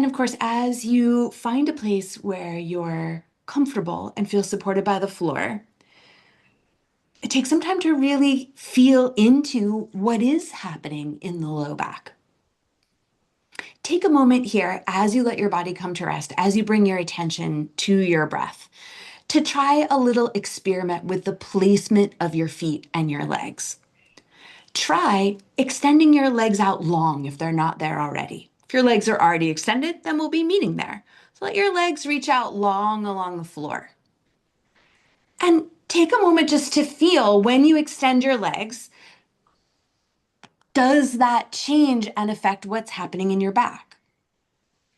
And of course, as you find a place where you're comfortable and feel supported by the floor, it takes some time to really feel into what is happening in the low back. Take a moment here as you let your body come to rest, as you bring your attention to your breath, to try a little experiment with the placement of your feet and your legs. Try extending your legs out long if they're not there already. If your legs are already extended, then we'll be meeting there. So let your legs reach out long along the floor. And take a moment just to feel when you extend your legs, does that change and affect what's happening in your back?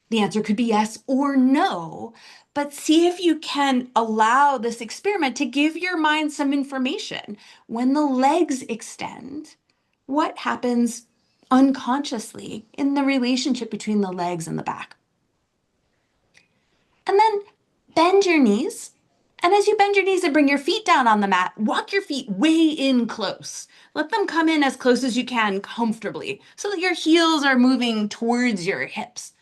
The answer could be yes or no, but see if you can allow this experiment to give your mind some information. When the legs extend, what happens unconsciously in the relationship between the legs and the back? And then bend your knees. And as you bend your knees and bring your feet down on the mat, walk your feet way in close. Let them come in as close as you can comfortably so that your heels are moving towards your hips.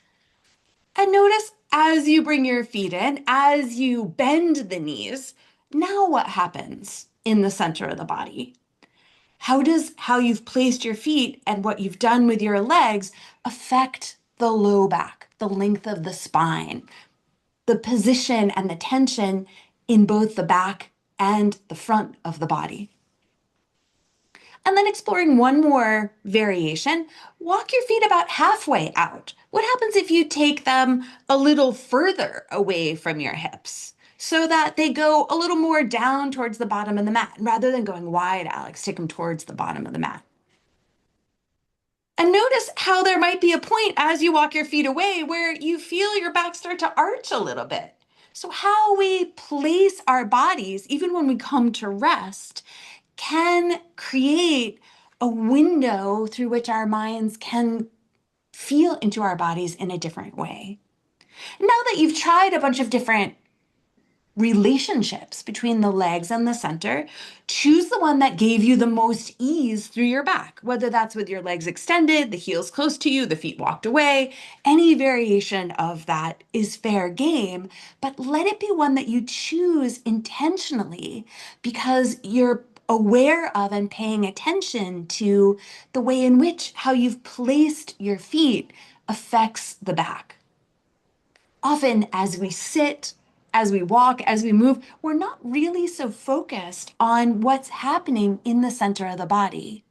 And notice as you bring your feet in, as you bend the knees, now what happens in the center of the body? How does how you've placed your feet and what you've done with your legs affect the low back, the length of the spine, the position and the tension in both the back and the front of the body? And then exploring one more variation, walk your feet about halfway out. What happens if you take them a little further away from your hips so that they go a little more down towards the bottom of the mat? Rather than going wide, Alex, take them towards the bottom of the mat. And notice how there might be a point as you walk your feet away where you feel your back start to arch a little bit. So how we place our bodies, even when we come to rest, can create a window through which our minds can feel into our bodies in a different way. Now that you've tried a bunch of different relationships between the legs and the center, choose the one that gave you the most ease through your back, whether that's with your legs extended, the heels close to you, the feet walked away. Any variation of that is fair game, but let it be one that you choose intentionally because you're aware of and paying attention to the way in which how you've placed your feet affects the back. Often as we sit, as we walk, as we move, we're not really so focused on what's happening in the center of the body.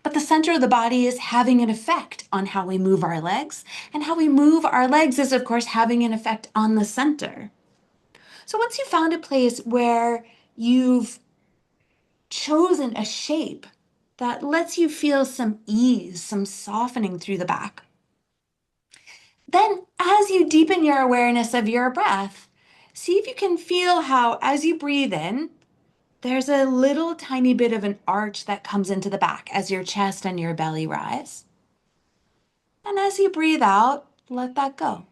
But the center of the body is having an effect on how we move our legs, and how we move our legs is, of course, having an effect on the center. So once you've found a place where you've chosen a shape that lets you feel some ease, some softening through the back, then as you deepen your awareness of your breath, see if you can feel how, as you breathe in, there's a little tiny bit of an arch that comes into the back as your chest and your belly rise. And as you breathe out, let that go.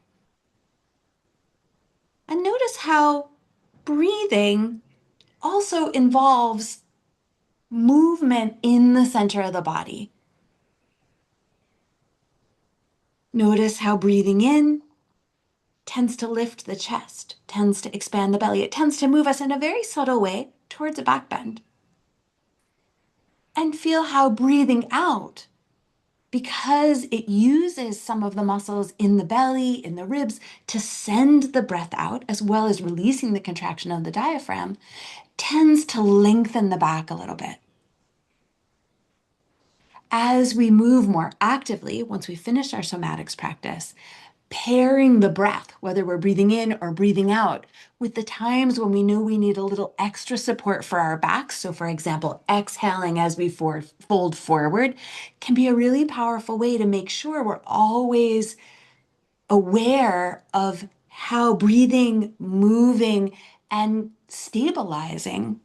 And notice how breathing also involves movement in the center of the body. Notice how breathing in tends to lift the chest, tends to expand the belly. It tends to move us in a very subtle way towards a back bend. And feel how breathing out, because it uses some of the muscles in the belly, in the ribs, to send the breath out, as well as releasing the contraction of the diaphragm, tends to lengthen the back a little bit. As we move more actively, once we finish our somatics practice, pairing the breath, whether we're breathing in or breathing out, with the times when we know we need a little extra support for our backs. So for example, exhaling as we fold forward can be a really powerful way to make sure we're always aware of how breathing, moving, and stabilizing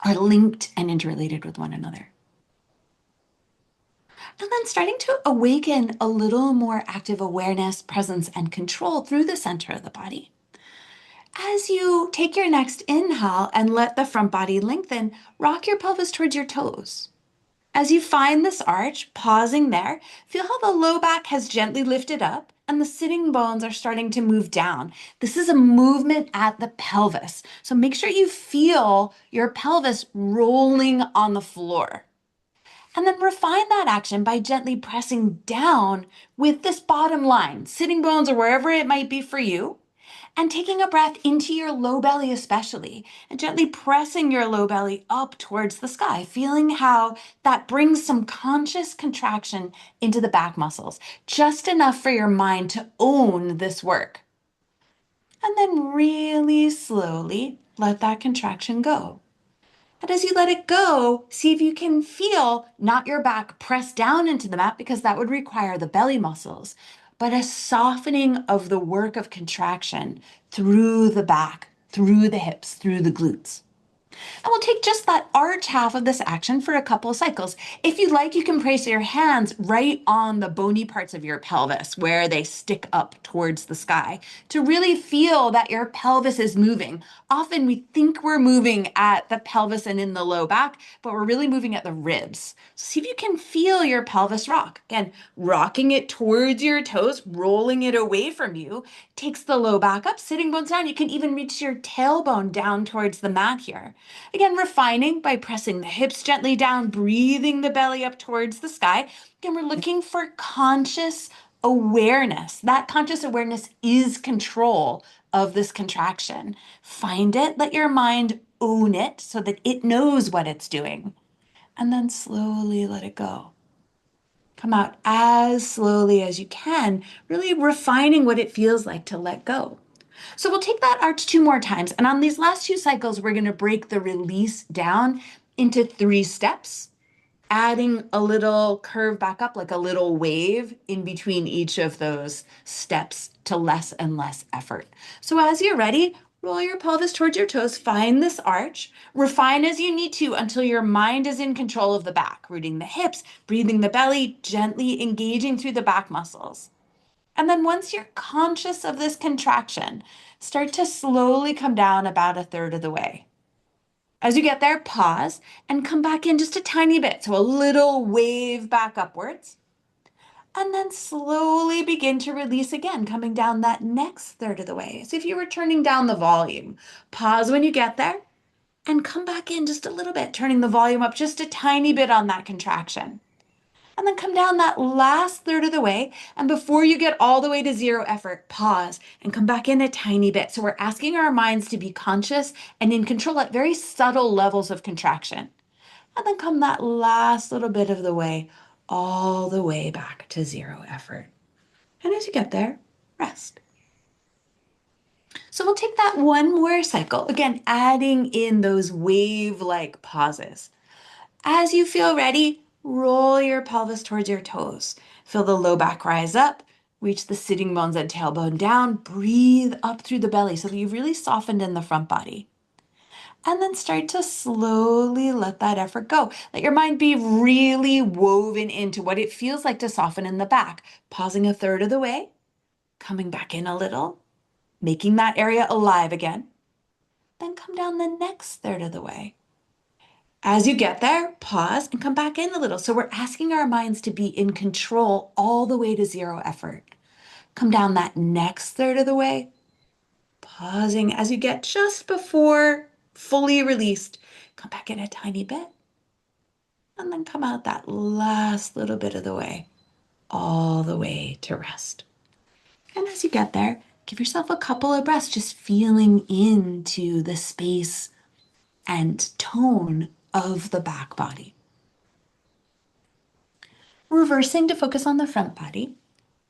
are linked and interrelated with one another. And then starting to awaken a little more active awareness, presence, and control through the center of the body. As you take your next inhale and let the front body lengthen, rock your pelvis towards your toes. As you find this arch, pausing there, feel how the low back has gently lifted up, and the sitting bones are starting to move down. This is a movement at the pelvis. So make sure you feel your pelvis rolling on the floor. And then refine that action by gently pressing down with this bottom line, sitting bones or wherever it might be for you, and taking a breath into your low belly especially, and gently pressing your low belly up towards the sky, feeling how that brings some conscious contraction into the back muscles, just enough for your mind to own this work. And then really slowly let that contraction go. And as you let it go, see if you can feel not your back press down into the mat because that would require the belly muscles, but a softening of the work of contraction through the back, through the hips, through the glutes. And we'll take just that arch half of this action for a couple of cycles. If you like, you can place your hands right on the bony parts of your pelvis where they stick up towards the sky to really feel that your pelvis is moving. Often we think we're moving at the pelvis and in the low back, but we're really moving at the ribs. So see if you can feel your pelvis rock. Again, rocking it towards your toes, rolling it away from you, takes the low back up, sitting bones down. You can even reach your tailbone down towards the mat here. Again, refining by pressing the hips gently down, breathing the belly up towards the sky. Again, we're looking for conscious awareness. That conscious awareness is control of this contraction. Find it, let your mind own it so that it knows what it's doing, and then slowly let it go. Come out as slowly as you can, really refining what it feels like to let go. So we'll take that arch 2 more times. And on these last 2 cycles, we're going to break the release down into 3 steps, adding a little curve back up, like a little wave in between each of those steps to less and less effort. So as you're ready, roll your pelvis towards your toes, find this arch, refine as you need to until your mind is in control of the back, rooting the hips, breathing the belly, gently engaging through the back muscles. And then once you're conscious of this contraction, start to slowly come down about 1/3 of the way. As you get there, pause and come back in just a tiny bit. So a little wave back upwards. And then slowly begin to release again, coming down that next 1/3 of the way. So if you were turning down the volume, pause when you get there and come back in just a little bit, turning the volume up just a tiny bit on that contraction. And then come down that last 1/3 of the way. And before you get all the way to 0 effort, pause and come back in a tiny bit. So we're asking our minds to be conscious and in control at very subtle levels of contraction. And then come that last little bit of the way, all the way back to 0 effort. And as you get there, rest. So we'll take that 1 more cycle, again, adding in those wave-like pauses. As you feel ready, roll your pelvis towards your toes. Feel the low back rise up, reach the sitting bones and tailbone down, breathe up through the belly so that you've really softened in the front body. And then start to slowly let that effort go. Let your mind be really woven into what it feels like to soften in the back, pausing 1/3 of the way, coming back in a little, making that area alive again. Then come down the next 1/3 of the way. As you get there, pause and come back in a little. So we're asking our minds to be in control all the way to 0 effort. Come down that next 1/3 of the way, pausing as you get just before fully released. Come back in a tiny bit, and then come out that last little bit of the way, all the way to rest. And as you get there, give yourself a couple of breaths, just feeling into the space and tone of the back body. Reversing to focus on the front body.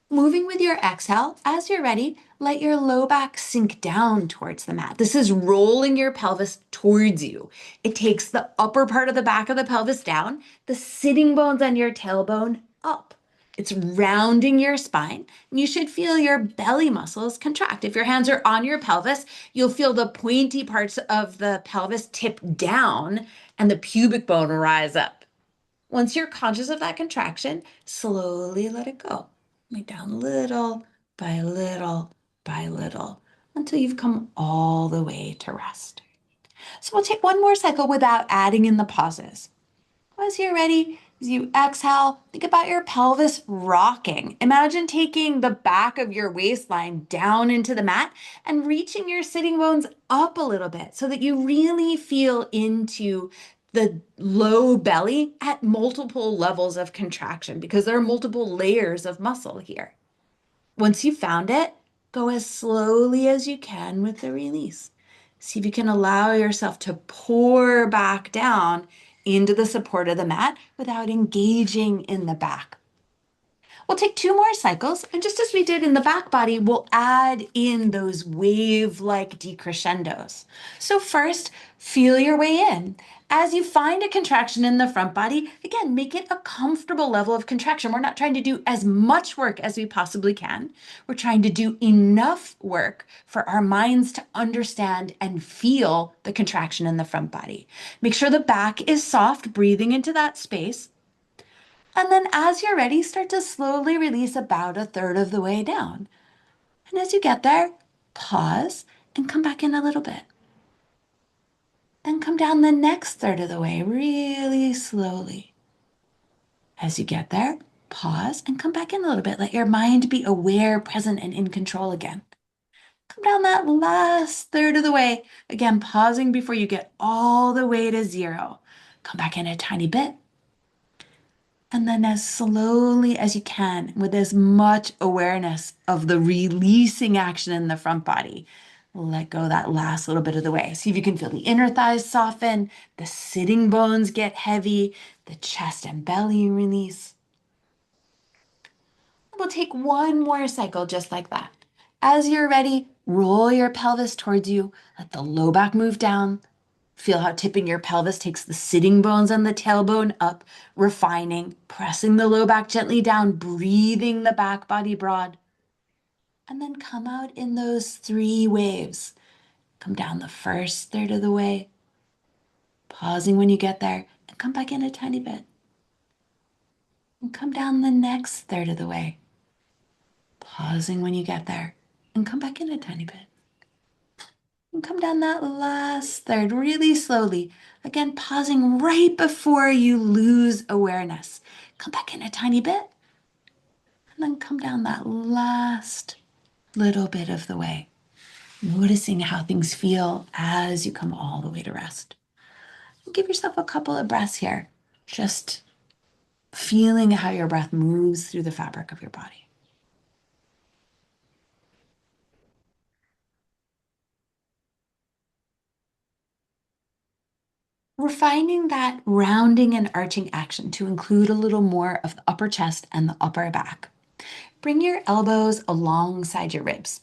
Moving with your exhale, as you're ready, let your low back sink down towards the mat. This is rolling your pelvis towards you. It takes the upper part of the back of the pelvis down, the sitting bones on your tailbone up. It's rounding your spine, and you should feel your belly muscles contract. If your hands are on your pelvis, you'll feel the pointy parts of the pelvis tip down and the pubic bone rise up. Once you're conscious of that contraction, slowly let it go. Lay down little by little by little until you've come all the way to rest. So we'll take 1 more cycle without adding in the pauses. As you're ready, As you exhale, think about your pelvis rocking. Imagine taking the back of your waistline down into the mat and reaching your sitting bones up a little bit so that you really feel into the low belly at multiple levels of contraction because there are multiple layers of muscle here. Once you've found it, go as slowly as you can with the release. See if you can allow yourself to pour back down into the support of the mat without engaging in the back. We'll take two more cycles, and just as we did in the back body, we'll add in those wave-like decrescendos. So first, feel your way in. As you find a contraction in the front body, again, make it a comfortable level of contraction. We're not trying to do as much work as we possibly can. We're trying to do enough work for our minds to understand and feel the contraction in the front body. Make sure the back is soft, breathing into that space. And then as you're ready, start to slowly release about a third of the way down. And as you get there, pause and come back in a little bit. Then come down the next third of the way really slowly. As you get there, pause and come back in a little bit. Let your mind be aware, present, and in control again. Come down that last third of the way. Again, pausing before you get all the way to zero. Come back in a tiny bit. And then as slowly as you can, with as much awareness of the releasing action in the front body, let go that last little bit of the way. See if you can feel the inner thighs soften, the sitting bones get heavy, the chest and belly release. We'll take one more cycle just like that. As you're ready, roll your pelvis towards you. Let the low back move down. Feel how tipping your pelvis takes the sitting bones and the tailbone up, refining, pressing the low back gently down, breathing the back body broad. And then come out in those three waves. Come down the first third of the way, pausing when you get there, and come back in a tiny bit. And come down the next third of the way, pausing when you get there, and come back in a tiny bit. And come down that last third really slowly. Again, pausing right before you lose awareness. Come back in a tiny bit. And then come down that last little bit of the way. Noticing how things feel as you come all the way to rest. And give yourself a couple of breaths here. Just feeling how your breath moves through the fabric of your body. Refining that rounding and arching action to include a little more of the upper chest and the upper back. Bring your elbows alongside your ribs.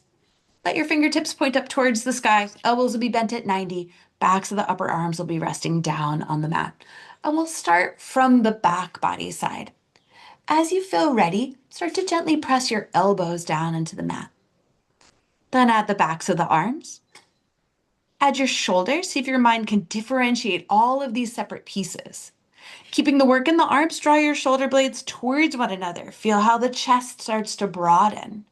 Let your fingertips point up towards the sky. Elbows will be bent at 90. Backs of the upper arms will be resting down on the mat. And we'll start from the back body side. As you feel ready, start to gently press your elbows down into the mat. Then add the backs of the arms. Add your shoulders. See if your mind can differentiate all of these separate pieces. Keeping the work in the arms, draw your shoulder blades towards one another. Feel how the chest starts to broaden.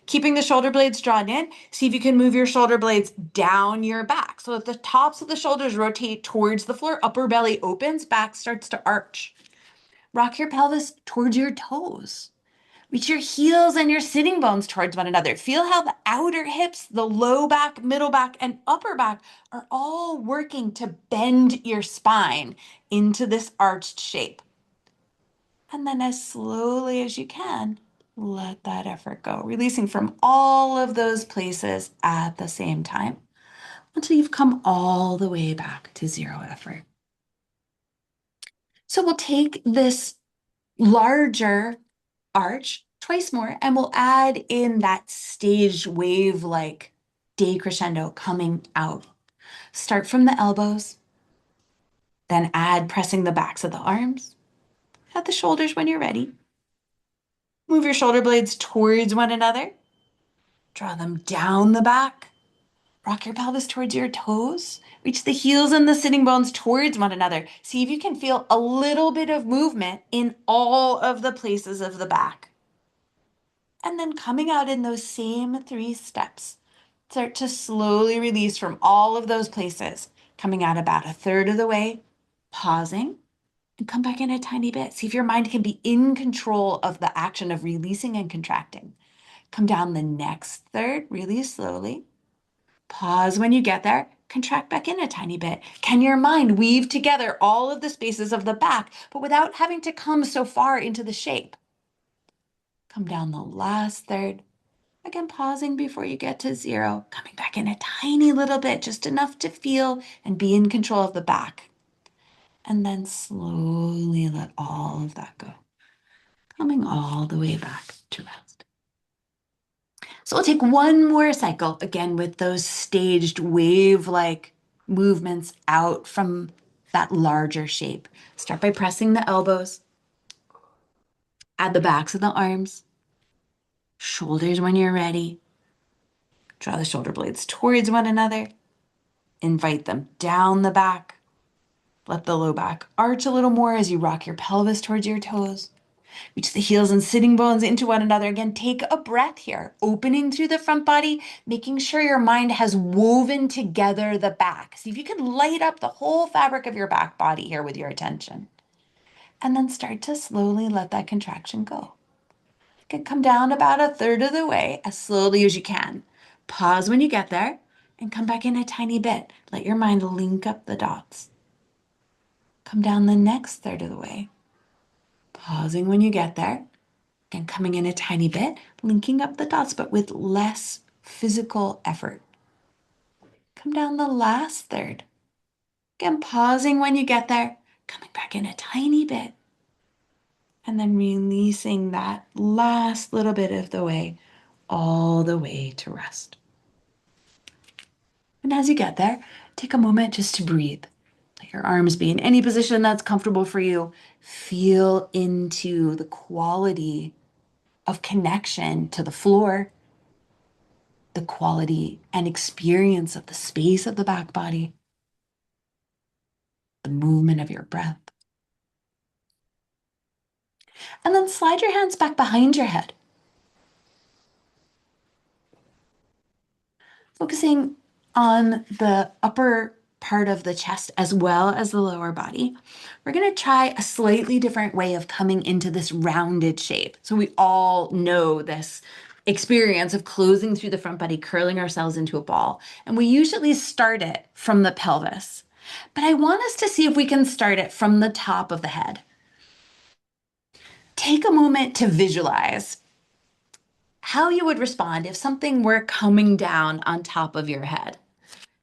Keeping the shoulder blades drawn in, see if you can move your shoulder blades down your back so that the tops of the shoulders rotate towards the floor, upper belly opens, back starts to arch. Rock your pelvis towards your toes. Reach your heels and your sitting bones towards one another. Feel how the outer hips, the low back, middle back, and upper back are all working to bend your spine into this arched shape. And then as slowly as you can, let that effort go, releasing from all of those places at the same time until you've come all the way back to zero effort. So we'll take this larger arch twice more and we'll add in that staged wave-like decrescendo coming out. Start from the elbows, then add pressing the backs of the arms. Add the shoulders when you're ready. Move your shoulder blades towards one another. Draw them down the back. Rock your pelvis towards your toes. Reach the heels and the sitting bones towards one another. See if you can feel a little bit of movement in all of the places of the back. And then coming out in those same three steps, start to slowly release from all of those places, coming out about a third of the way, pausing, And come back in a tiny bit. See if your mind can be in control of the action of releasing and contracting. Come down the next third really slowly. Pause when you get there. Contract back in a tiny bit. Can your mind weave together all of the spaces of the back, but without having to come so far into the shape? Come down the last third. Again, pausing before you get to zero. Coming back in a tiny little bit, just enough to feel and be in control of the back. And then slowly let all of that go. Coming all the way back to rest. So we'll take one more cycle, again, with those staged wave-like movements out from that larger shape. Start by pressing the elbows. Add the backs of the arms. Shoulders when you're ready. Draw the shoulder blades towards one another. Invite them down the back. Let the low back arch a little more as you rock your pelvis towards your toes. Reach the heels and sitting bones into one another. Again, take a breath here, opening through the front body, making sure your mind has woven together the back. See if you can light up the whole fabric of your back body here with your attention. And then start to slowly let that contraction go. You can come down about a third of the way as slowly as you can. Pause when you get there and come back in a tiny bit. Let your mind link up the dots. Come down the next third of the way. Pausing when you get there. Again, coming in a tiny bit, linking up the dots, but with less physical effort. Come down the last third. Again, pausing when you get there, coming back in a tiny bit, and then releasing that last little bit of the way, all the way to rest. And as you get there, take a moment just to breathe. Let your arms be in any position that's comfortable for you. Feel into the quality of connection to the floor, the quality and experience of the space of the back body, the movement of your breath. And then slide your hands back behind your head, focusing on the upper part of the chest as well as the lower body. We're going to try a slightly different way of coming into this rounded shape. So we all know this experience of closing through the front body, curling ourselves into a ball. And we usually start it from the pelvis. But I want us to see if we can start it from the top of the head. Take a moment to visualize how you would respond if something were coming down on top of your head.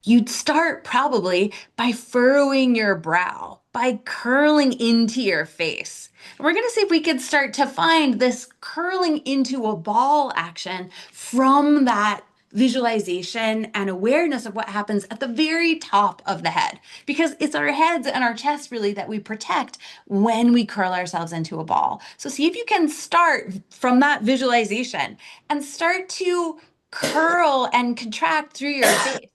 You'd start probably by furrowing your brow, by curling into your face. And we're going to see if we could start to find this curling into a ball action from that visualization and awareness of what happens at the very top of the head, because it's our heads and our chests really that we protect when we curl ourselves into a ball. So see if you can start from that visualization and start to curl and contract through your face.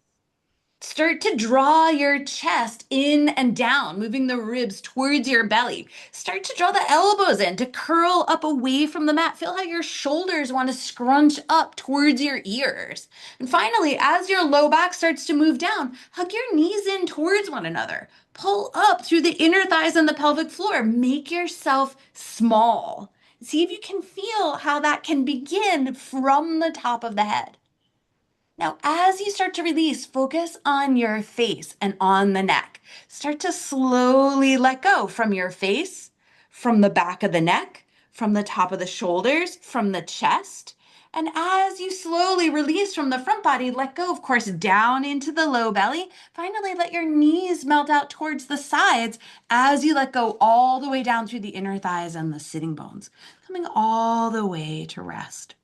Start to draw your chest in and down, moving the ribs towards your belly. Start to draw the elbows in to curl up away from the mat. Feel how your shoulders want to scrunch up towards your ears. And finally, as your low back starts to move down, hug your knees in towards one another. Pull up through the inner thighs and the pelvic floor. Make yourself small. See if you can feel how that can begin from the top of the head. Now, as you start to release, focus on your face and on the neck. Start to slowly let go from your face, from the back of the neck, from the top of the shoulders, from the chest. And as you slowly release from the front body, let go, of course, down into the low belly. Finally, let your knees melt out towards the sides as you let go all the way down through the inner thighs and the sitting bones, coming all the way to rest.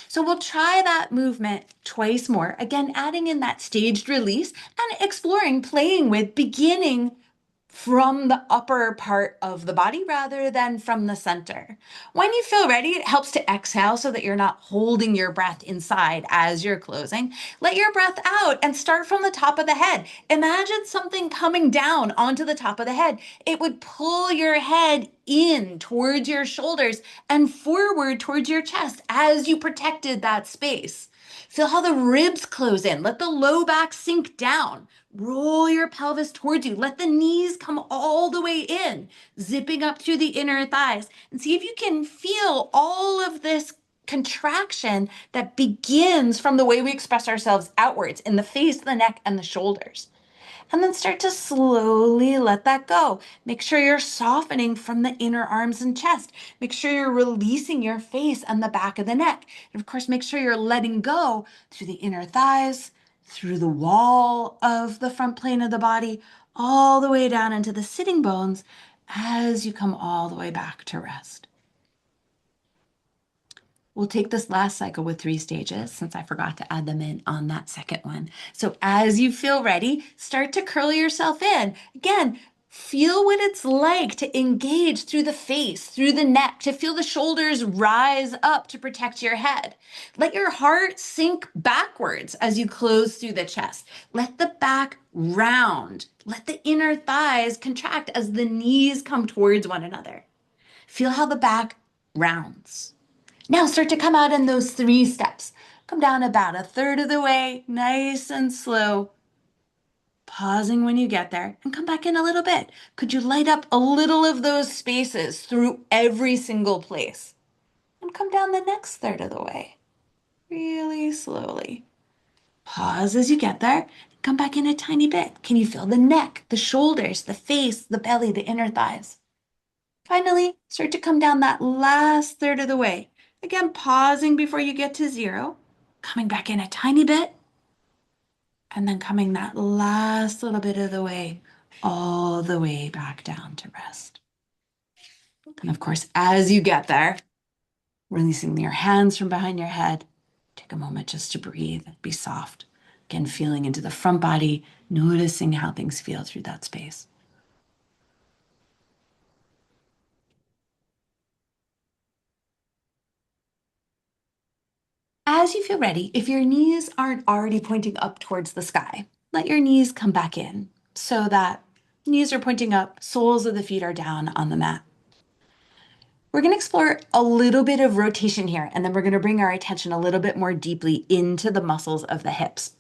So we'll try that movement twice more, again, adding in that staged release and exploring, playing with, beginning from the upper part of the body rather than from the center. When you feel ready, it helps to exhale so that you're not holding your breath inside as you're closing. Let your breath out and start from the top of the head. Imagine something coming down onto the top of the head. It would pull your head in towards your shoulders and forward towards your chest as you protected that space. Feel how the ribs close in. Let the low back sink down. Roll your pelvis towards you. Let the knees come all the way in, zipping up through the inner thighs. And see if you can feel all of this contraction that begins from the way we express ourselves outwards in the face, the neck, and the shoulders. And then start to slowly let that go. Make sure you're softening from the inner arms and chest. Make sure you're releasing your face and the back of the neck. And of course, make sure you're letting go through the inner thighs, through the wall of the front plane of the body, all the way down into the sitting bones as you come all the way back to rest. We'll take this last cycle with 3 stages since I forgot to add them in on that second one. So as you feel ready, start to curl yourself in. Again, feel what it's like to engage through the face, through the neck, to feel the shoulders rise up to protect your head. Let your heart sink backwards as you close through the chest. Let the back round. Let the inner thighs contract as the knees come towards one another. Feel how the back rounds. Now start to come out in those 3 steps. Come down about a third of the way, nice and slow, pausing when you get there, and come back in a little bit. Could you light up a little of those spaces through every single place? And come down the next third of the way, really slowly. Pause as you get there, come back in a tiny bit. Can you feel the neck, the shoulders, the face, the belly, the inner thighs? Finally, start to come down that last third of the way. Again, pausing before you get to 0, coming back in a tiny bit, and then coming that last little bit of the way, all the way back down to rest. And of course, as you get there, releasing your hands from behind your head, take a moment just to breathe, be soft. Again, feeling into the front body, noticing how things feel through that space. As you feel ready, if your knees aren't already pointing up towards the sky, let your knees come back in so that knees are pointing up, soles of the feet are down on the mat. We're going to explore a little bit of rotation here, and then we're going to bring our attention a little bit more deeply into the muscles of the hips.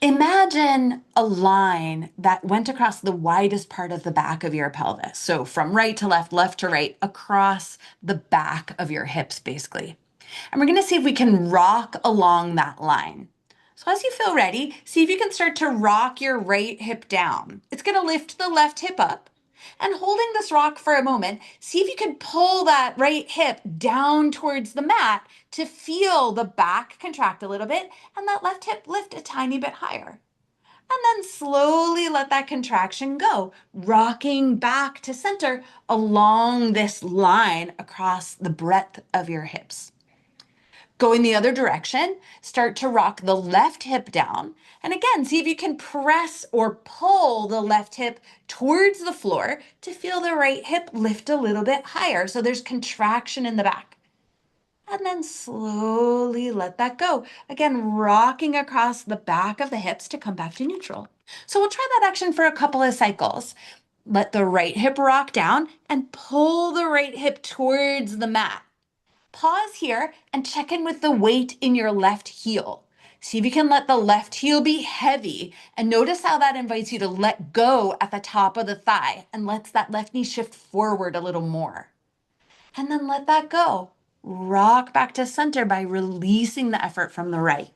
Imagine a line that went across the widest part of the back of your pelvis. So from right to left to right, across the back of your hips, basically. And we're going to see if we can rock along that line. So as you feel ready, see if you can start to rock your right hip down. It's going to lift the left hip up. And holding this rock for a moment, see if you can pull that right hip down towards the mat to feel the back contract a little bit and that left hip lift a tiny bit higher. And then slowly let that contraction go, rocking back to center along this line across the breadth of your hips. Going the other direction, start to rock the left hip down. And again, see if you can press or pull the left hip towards the floor to feel the right hip lift a little bit higher. So there's contraction in the back. And then slowly let that go. Again, rocking across the back of the hips to come back to neutral. So we'll try that action for a couple of cycles. Let the right hip rock down and pull the right hip towards the mat. Pause here and check in with the weight in your left heel. See if you can let the left heel be heavy and notice how that invites you to let go at the top of the thigh and lets that left knee shift forward a little more. And then let that go. Rock back to center by releasing the effort from the right.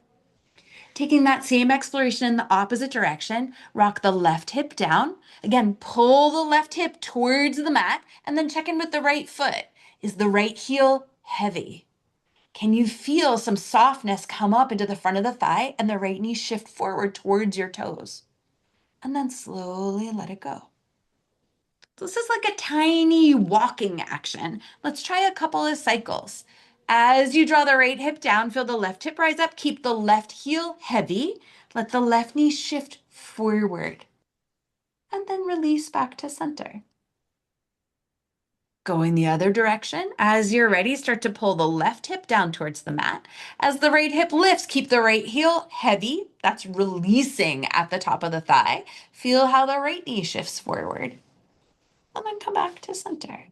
Taking that same exploration in the opposite direction, rock the left hip down. Again, pull the left hip towards the mat and then check in with the right foot. Is the right heel heavy? Can you feel some softness come up into the front of the thigh and the right knee shift forward towards your toes? And then slowly let it go. So this is like a tiny walking action. Let's try a couple of cycles. As you draw the right hip down, feel the left hip rise up. Keep the left heel heavy. Let the left knee shift forward. And then release back to center. Going the other direction. As you're ready, start to pull the left hip down towards the mat. As the right hip lifts, keep the right heel heavy. That's releasing at the top of the thigh. Feel how the right knee shifts forward. And then come back to center.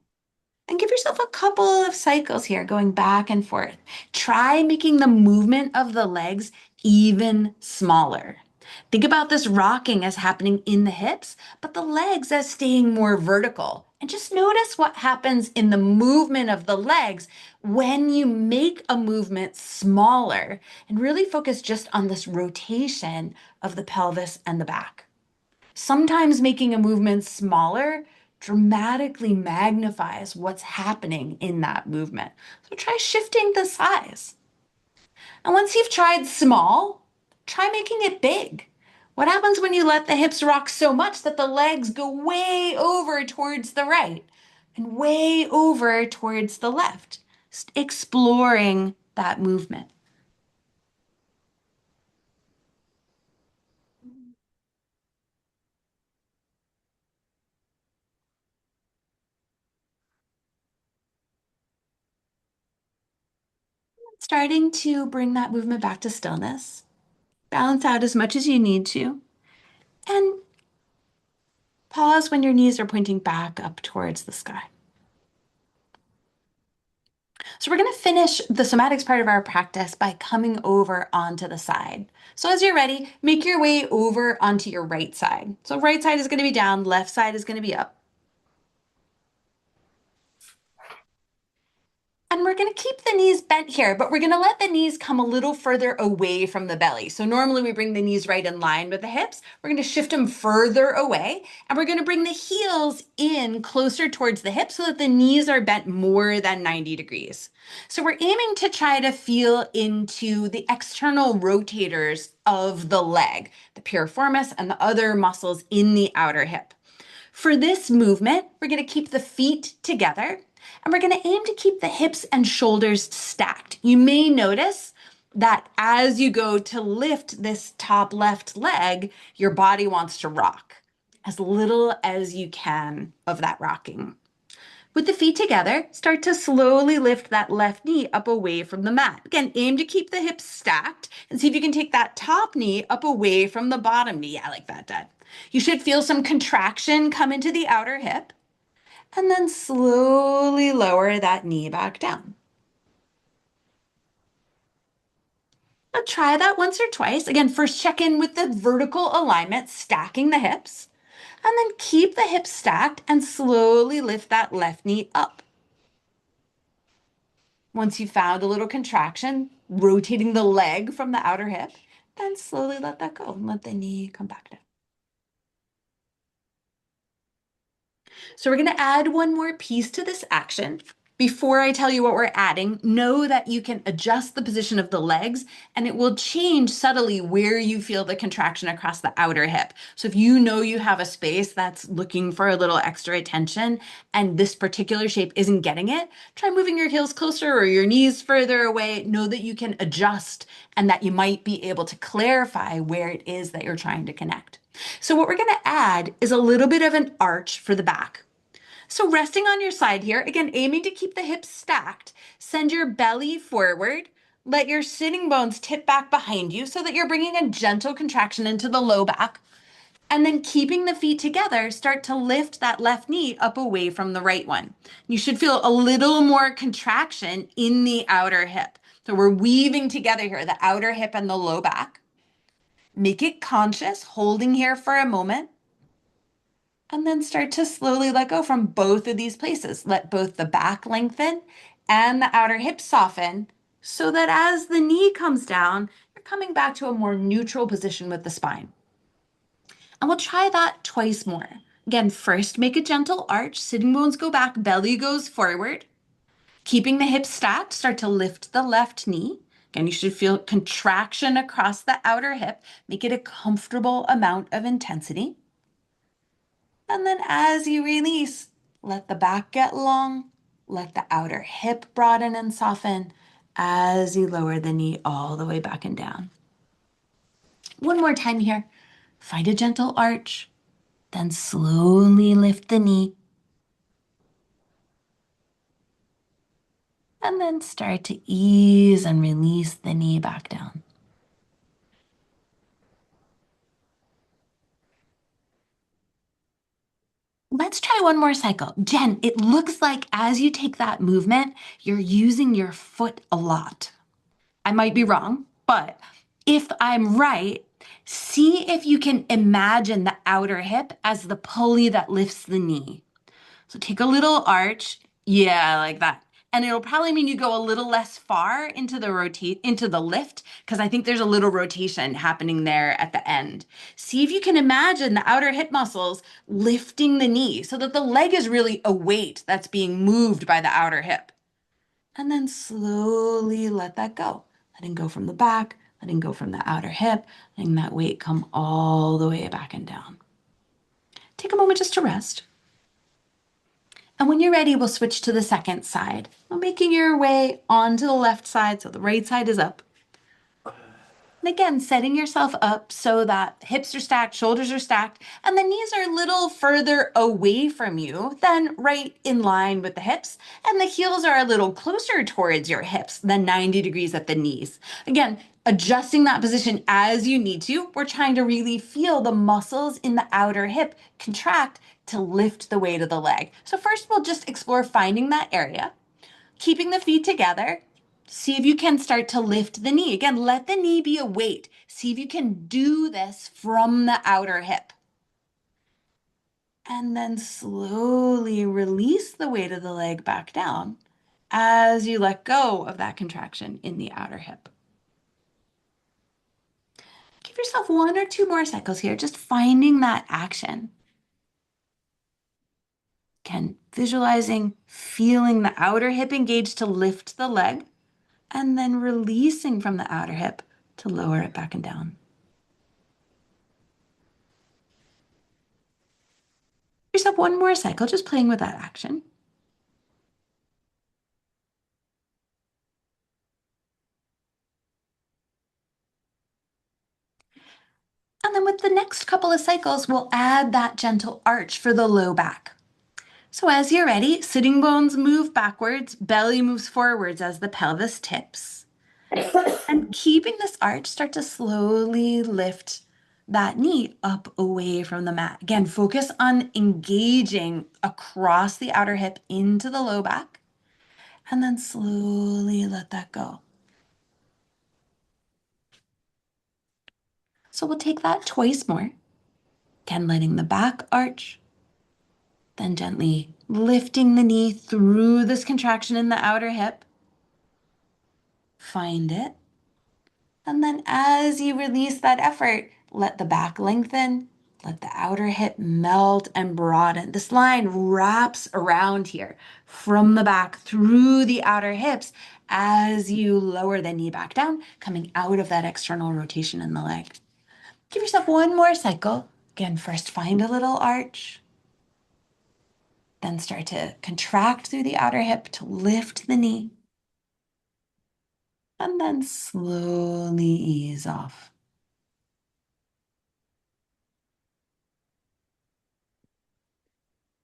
And give yourself a couple of cycles here, going back and forth. Try making the movement of the legs even smaller. Think about this rocking as happening in the hips, but the legs as staying more vertical. And just notice what happens in the movement of the legs when you make a movement smaller and really focus just on this rotation of the pelvis and the back. Sometimes making a movement smaller dramatically magnifies what's happening in that movement. So try shifting the size. And once you've tried small, try making it big. What happens when you let the hips rock so much that the legs go way over towards the right and way over towards the left? Exploring that movement. Starting to bring that movement back to stillness. Balance out as much as you need to. And pause when your knees are pointing back up towards the sky. So we're going to finish the somatics part of our practice by coming over onto the side. So as you're ready, make your way over onto your right side. So right side is going to be down, left side is going to be up. And we're going to keep the knees bent here, but we're going to let the knees come a little further away from the belly. So normally we bring the knees right in line with the hips. We're going to shift them further away, and we're going to bring the heels in closer towards the hips so that the knees are bent more than 90 degrees. So we're aiming to try to feel into the external rotators of the leg, the piriformis and the other muscles in the outer hip. For this movement, we're going to keep the feet together, and we're going to aim to keep the hips and shoulders stacked. You may notice that as you go to lift this top left leg, your body wants to rock. As little as you can of that rocking. With the feet together, start to slowly lift that left knee up away from the mat. Again, aim to keep the hips stacked and see if you can take that top knee up away from the bottom knee. Yeah, like that, Dad. You should feel some contraction come into the outer hip and then slowly lower that knee back down. Now try that once or twice. Again, first check in with the vertical alignment, stacking the hips, and then keep the hips stacked and slowly lift that left knee up. Once you've found a little contraction, rotating the leg from the outer hip, then slowly let that go and let the knee come back down. So we're going to add one more piece to this action. Before I tell you what we're adding, know that you can adjust the position of the legs and it will change subtly where you feel the contraction across the outer hip. So if you know you have a space that's looking for a little extra attention and this particular shape isn't getting it, try moving your heels closer or your knees further away. Know that you can adjust and that you might be able to clarify where it is that you're trying to connect. So what we're going to add is a little bit of an arch for the back. So resting on your side here, again, aiming to keep the hips stacked, send your belly forward, let your sitting bones tip back behind you so that you're bringing a gentle contraction into the low back. And then keeping the feet together, start to lift that left knee up away from the right one. You should feel a little more contraction in the outer hip. So we're weaving together here, the outer hip and the low back. Make it conscious, holding here for a moment. And then start to slowly let go from both of these places. Let both the back lengthen and the outer hip soften so that as the knee comes down, you're coming back to a more neutral position with the spine. And we'll try that twice more. Again, first make a gentle arch, sitting bones go back, belly goes forward. Keeping the hips stacked, start to lift the left knee. Again, you should feel contraction across the outer hip. Make it a comfortable amount of intensity. And then as you release, let the back get long, let the outer hip broaden and soften as you lower the knee all the way back and down. One more time here. Find a gentle arch, then slowly lift the knee. And then start to ease and release the knee back down. Let's try one more cycle. Jen, it looks like as you take that movement, you're using your foot a lot. I might be wrong, but if I'm right, see if you can imagine the outer hip as the pulley that lifts the knee. So take a little arch. Yeah, like that. And it'll probably mean you go a little less far into the lift, because I think there's a little rotation happening there at the end. See if you can imagine the outer hip muscles lifting the knee so that the leg is really a weight that's being moved by the outer hip. And then slowly let that go. Letting go from the back, letting go from the outer hip, letting that weight come all the way back and down. Take a moment just to rest. And when you're ready, we'll switch to the second side. Making your way onto the left side so the right side is up. And again, setting yourself up so that hips are stacked, shoulders are stacked, and the knees are a little further away from you than right in line with the hips. And the heels are a little closer towards your hips than 90 degrees at the knees. Again, adjusting that position as you need to. We're trying to really feel the muscles in the outer hip contract to lift the weight of the leg. So first we'll just explore finding that area, keeping the feet together. See if you can start to lift the knee. Again, let the knee be a weight. See if you can do this from the outer hip. And then slowly release the weight of the leg back down as you let go of that contraction in the outer hip. Give yourself 1 or 2 more cycles here, just finding that action. Again, visualizing, feeling the outer hip engage to lift the leg, and then releasing from the outer hip to lower it back and down. Give yourself 1 more cycle, just playing with that action. And then with the next couple of cycles, we'll add that gentle arch for the low back. So as you're ready, sitting bones move backwards, belly moves forwards as the pelvis tips. And keeping this arch, start to slowly lift that knee up away from the mat. Again, focus on engaging across the outer hip into the low back, and then slowly let that go. So we'll take that twice more. Again, letting the back arch, then gently lifting the knee through this contraction in the outer hip. Find it. And then as you release that effort, let the back lengthen, let the outer hip melt and broaden. This line wraps around here from the back through the outer hips as you lower the knee back down, coming out of that external rotation in the leg. Give yourself 1 more cycle. Again, first find a little arch. Then start to contract through the outer hip to lift the knee. And then slowly ease off.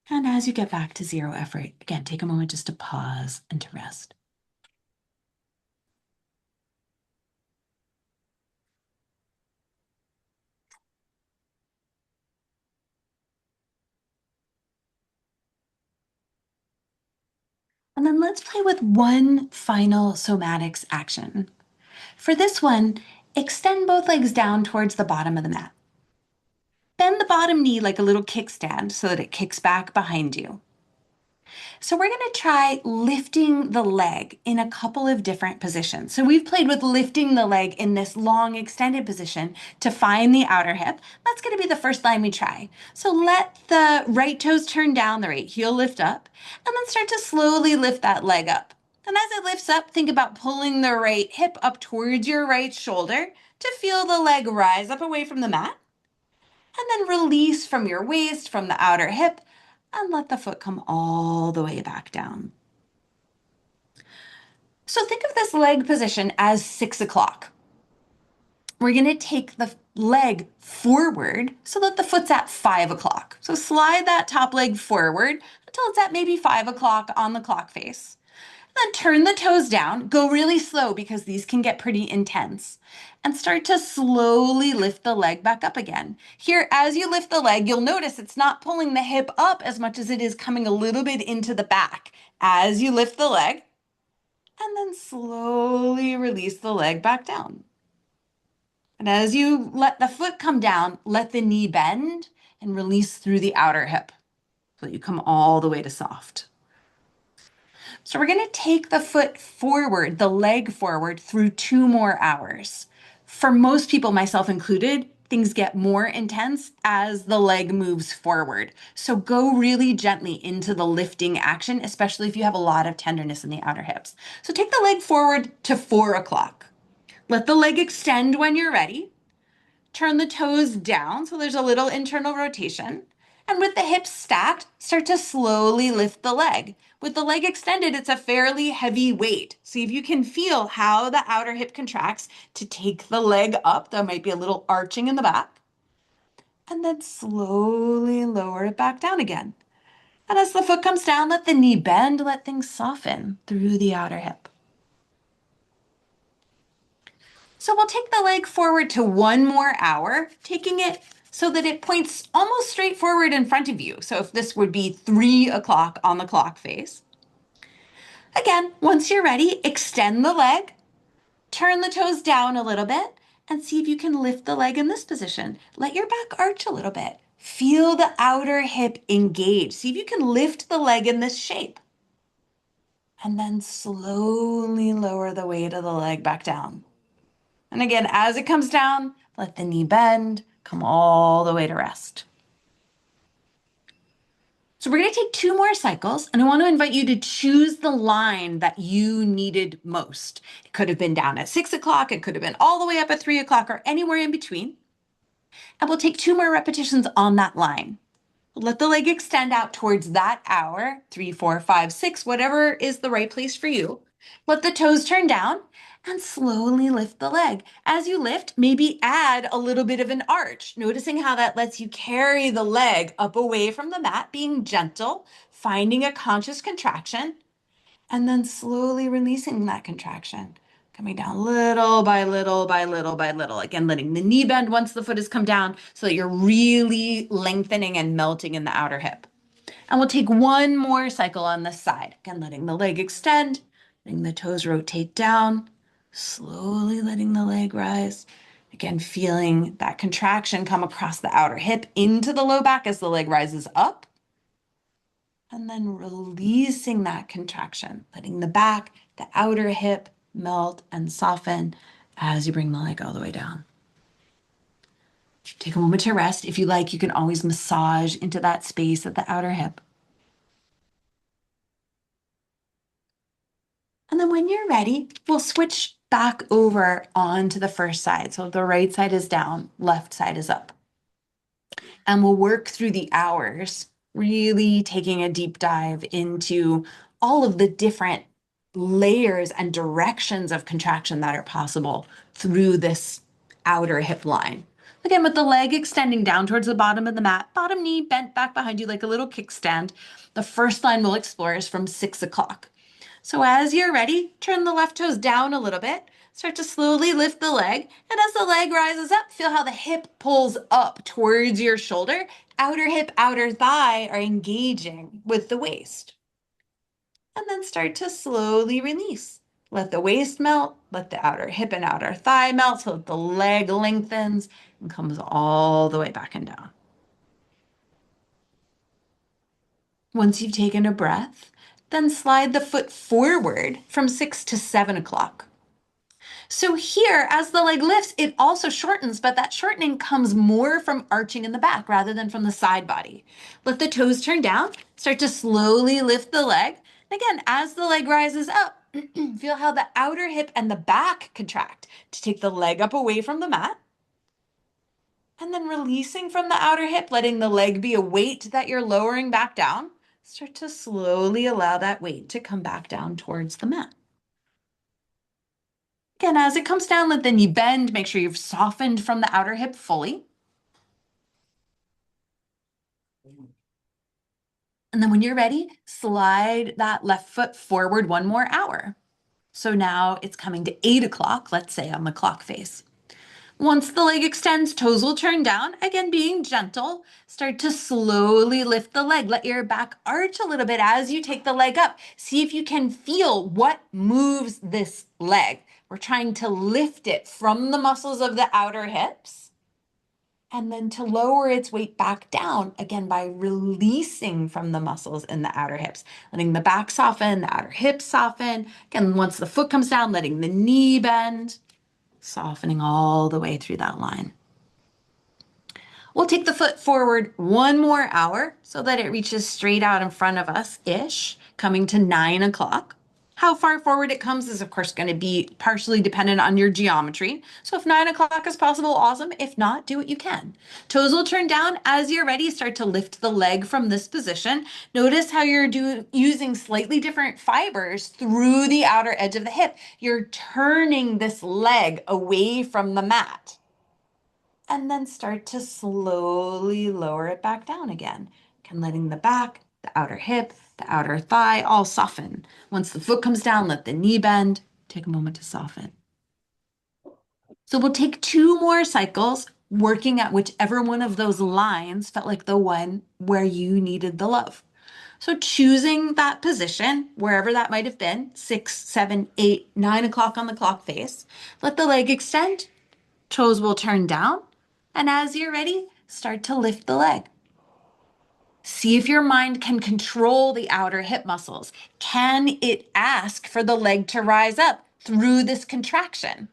And as you get back to zero effort, again, take a moment just to pause and to rest. And then let's play with one final somatics action. For this one, extend both legs down towards the bottom of the mat. Bend the bottom knee like a little kickstand so that it kicks back behind you. So we're going to try lifting the leg in a couple of different positions. So we've played with lifting the leg in this long extended position to find the outer hip. That's going to be the first line we try. So let the right toes turn down, the right heel lift up, and then start to slowly lift that leg up. And as it lifts up, think about pulling the right hip up towards your right shoulder to feel the leg rise up away from the mat. And then release from your waist, from the outer hip, and let the foot come all the way back down. So think of this leg position as 6 o'clock. We're going to take the leg forward so that the foot's at 5 o'clock. So slide that top leg forward until it's at maybe 5 o'clock on the clock face. Then turn the toes down, go really slow because these can get pretty intense, and start to slowly lift the leg back up again. Here, as you lift the leg, you'll notice it's not pulling the hip up as much as it is coming a little bit into the back as you lift the leg, and then slowly release the leg back down. And as you let the foot come down, let the knee bend and release through the outer hip so that you come all the way to soft. So we're going to take the foot forward, the leg forward through 2 more hours. For most people, myself included, things get more intense as the leg moves forward. So go really gently into the lifting action, especially if you have a lot of tenderness in the outer hips. So take the leg forward to 4 o'clock. Let the leg extend when you're ready. Turn the toes down so there's a little internal rotation. And with the hips stacked, start to slowly lift the leg. With the leg extended, it's a fairly heavy weight. See if you can feel how the outer hip contracts to take the leg up. There might be a little arching in the back. And then slowly lower it back down again. And as the foot comes down, let the knee bend, let things soften through the outer hip. So we'll take the leg forward to 1 more hour, taking it so that it points almost straight forward in front of you. So if this would be 3 o'clock on the clock face. Again, once you're ready, extend the leg, turn the toes down a little bit, and see if you can lift the leg in this position. Let your back arch a little bit. Feel the outer hip engage. See if you can lift the leg in this shape. And then slowly lower the weight of the leg back down. And again, as it comes down, let the knee bend, come all the way to rest. So we're going to take 2 more cycles, and I want to invite you to choose the line that you needed most. It could have been down at 6 o'clock, it could have been all the way up at 3 o'clock, or anywhere in between. And we'll take 2 more repetitions on that line. Let the leg extend out towards that hour, 3, 4, 5, 6, whatever is the right place for you. Let the toes turn down and slowly lift the leg. As you lift, maybe add a little bit of an arch, noticing how that lets you carry the leg up away from the mat, being gentle, finding a conscious contraction, and then slowly releasing that contraction. Coming down little by little by little by little. Again, letting the knee bend once the foot has come down so that you're really lengthening and melting in the outer hip. And we'll take 1 more cycle on this side. Again, letting the leg extend, letting the toes rotate down, slowly letting the leg rise. Again, feeling that contraction come across the outer hip into the low back as the leg rises up. And then releasing that contraction, letting the back, the outer hip melt and soften as you bring the leg all the way down. Take a moment to rest. If you like, you can always massage into that space at the outer hip. And then when you're ready, we'll switch back over onto the first side. So the right side is down, left side is up. And we'll work through the hours, really taking a deep dive into all of the different layers and directions of contraction that are possible through this outer hip line. Again, with the leg extending down towards the bottom of the mat, bottom knee bent back behind you like a little kickstand. The first line we'll explore is from 6 o'clock. So as you're ready, turn the left toes down a little bit. Start to slowly lift the leg. And as the leg rises up, feel how the hip pulls up towards your shoulder. Outer hip, outer thigh are engaging with the waist. And then start to slowly release. Let the waist melt, let the outer hip and outer thigh melt so that the leg lengthens and comes all the way back and down. Once you've taken a breath, then slide the foot forward from 6 to 7 o'clock. So here, as the leg lifts, it also shortens, but that shortening comes more from arching in the back rather than from the side body. Let the toes turn down, start to slowly lift the leg. Again, as the leg rises up, feel how the outer hip and the back contract to take the leg up away from the mat. And then releasing from the outer hip, letting the leg be a weight that you're lowering back down. Start to slowly allow that weight to come back down towards the mat. Again, as it comes down, let the knee bend. Make sure you've softened from the outer hip fully. And then when you're ready, slide that left foot forward 1 more hour. So now it's coming to 8 o'clock, let's say on the clock face. Once the leg extends, toes will turn down. Again, being gentle. Start to slowly lift the leg. Let your back arch a little bit as you take the leg up. See if you can feel what moves this leg. We're trying to lift it from the muscles of the outer hips and then to lower its weight back down, again, by releasing from the muscles in the outer hips, letting the back soften, the outer hips soften. Again, once the foot comes down, letting the knee bend, softening all the way through that line. We'll take the foot forward 1 more hour so that it reaches straight out in front of us-ish, coming to 9 o'clock. How far forward it comes is, of course, going to be partially dependent on your geometry. So if 9 o'clock is possible, awesome. If not, do what you can. Toes will turn down. As you're ready, start to lift the leg from this position. Notice how you're using slightly different fibers through the outer edge of the hip. You're turning this leg away from the mat. And then start to slowly lower it back down again. Again, letting the back, the outer hip, the outer thigh all soften. Once the foot comes down, let the knee bend. Take a moment to soften. So we'll take 2 more cycles, working at whichever one of those lines felt like the one where you needed the love. So choosing that position, wherever that might have been, 6, 7, 8, 9 o'clock on the clock face, let the leg extend, toes will turn down, and as you're ready, start to lift the leg. See if your mind can control the outer hip muscles. Can it ask for the leg to rise up through this contraction?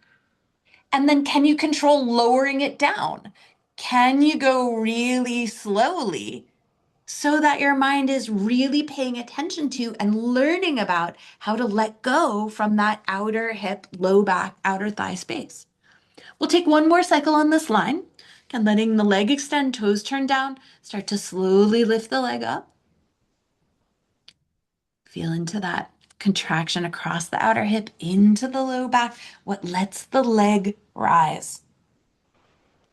And then can you control lowering it down? Can you go really slowly so that your mind is really paying attention to and learning about how to let go from that outer hip, low back, outer thigh space? We'll take 1 more cycle on this line, and letting the leg extend, toes turn down, start to slowly lift the leg up. Feel into that contraction across the outer hip, into the low back, what lets the leg rise.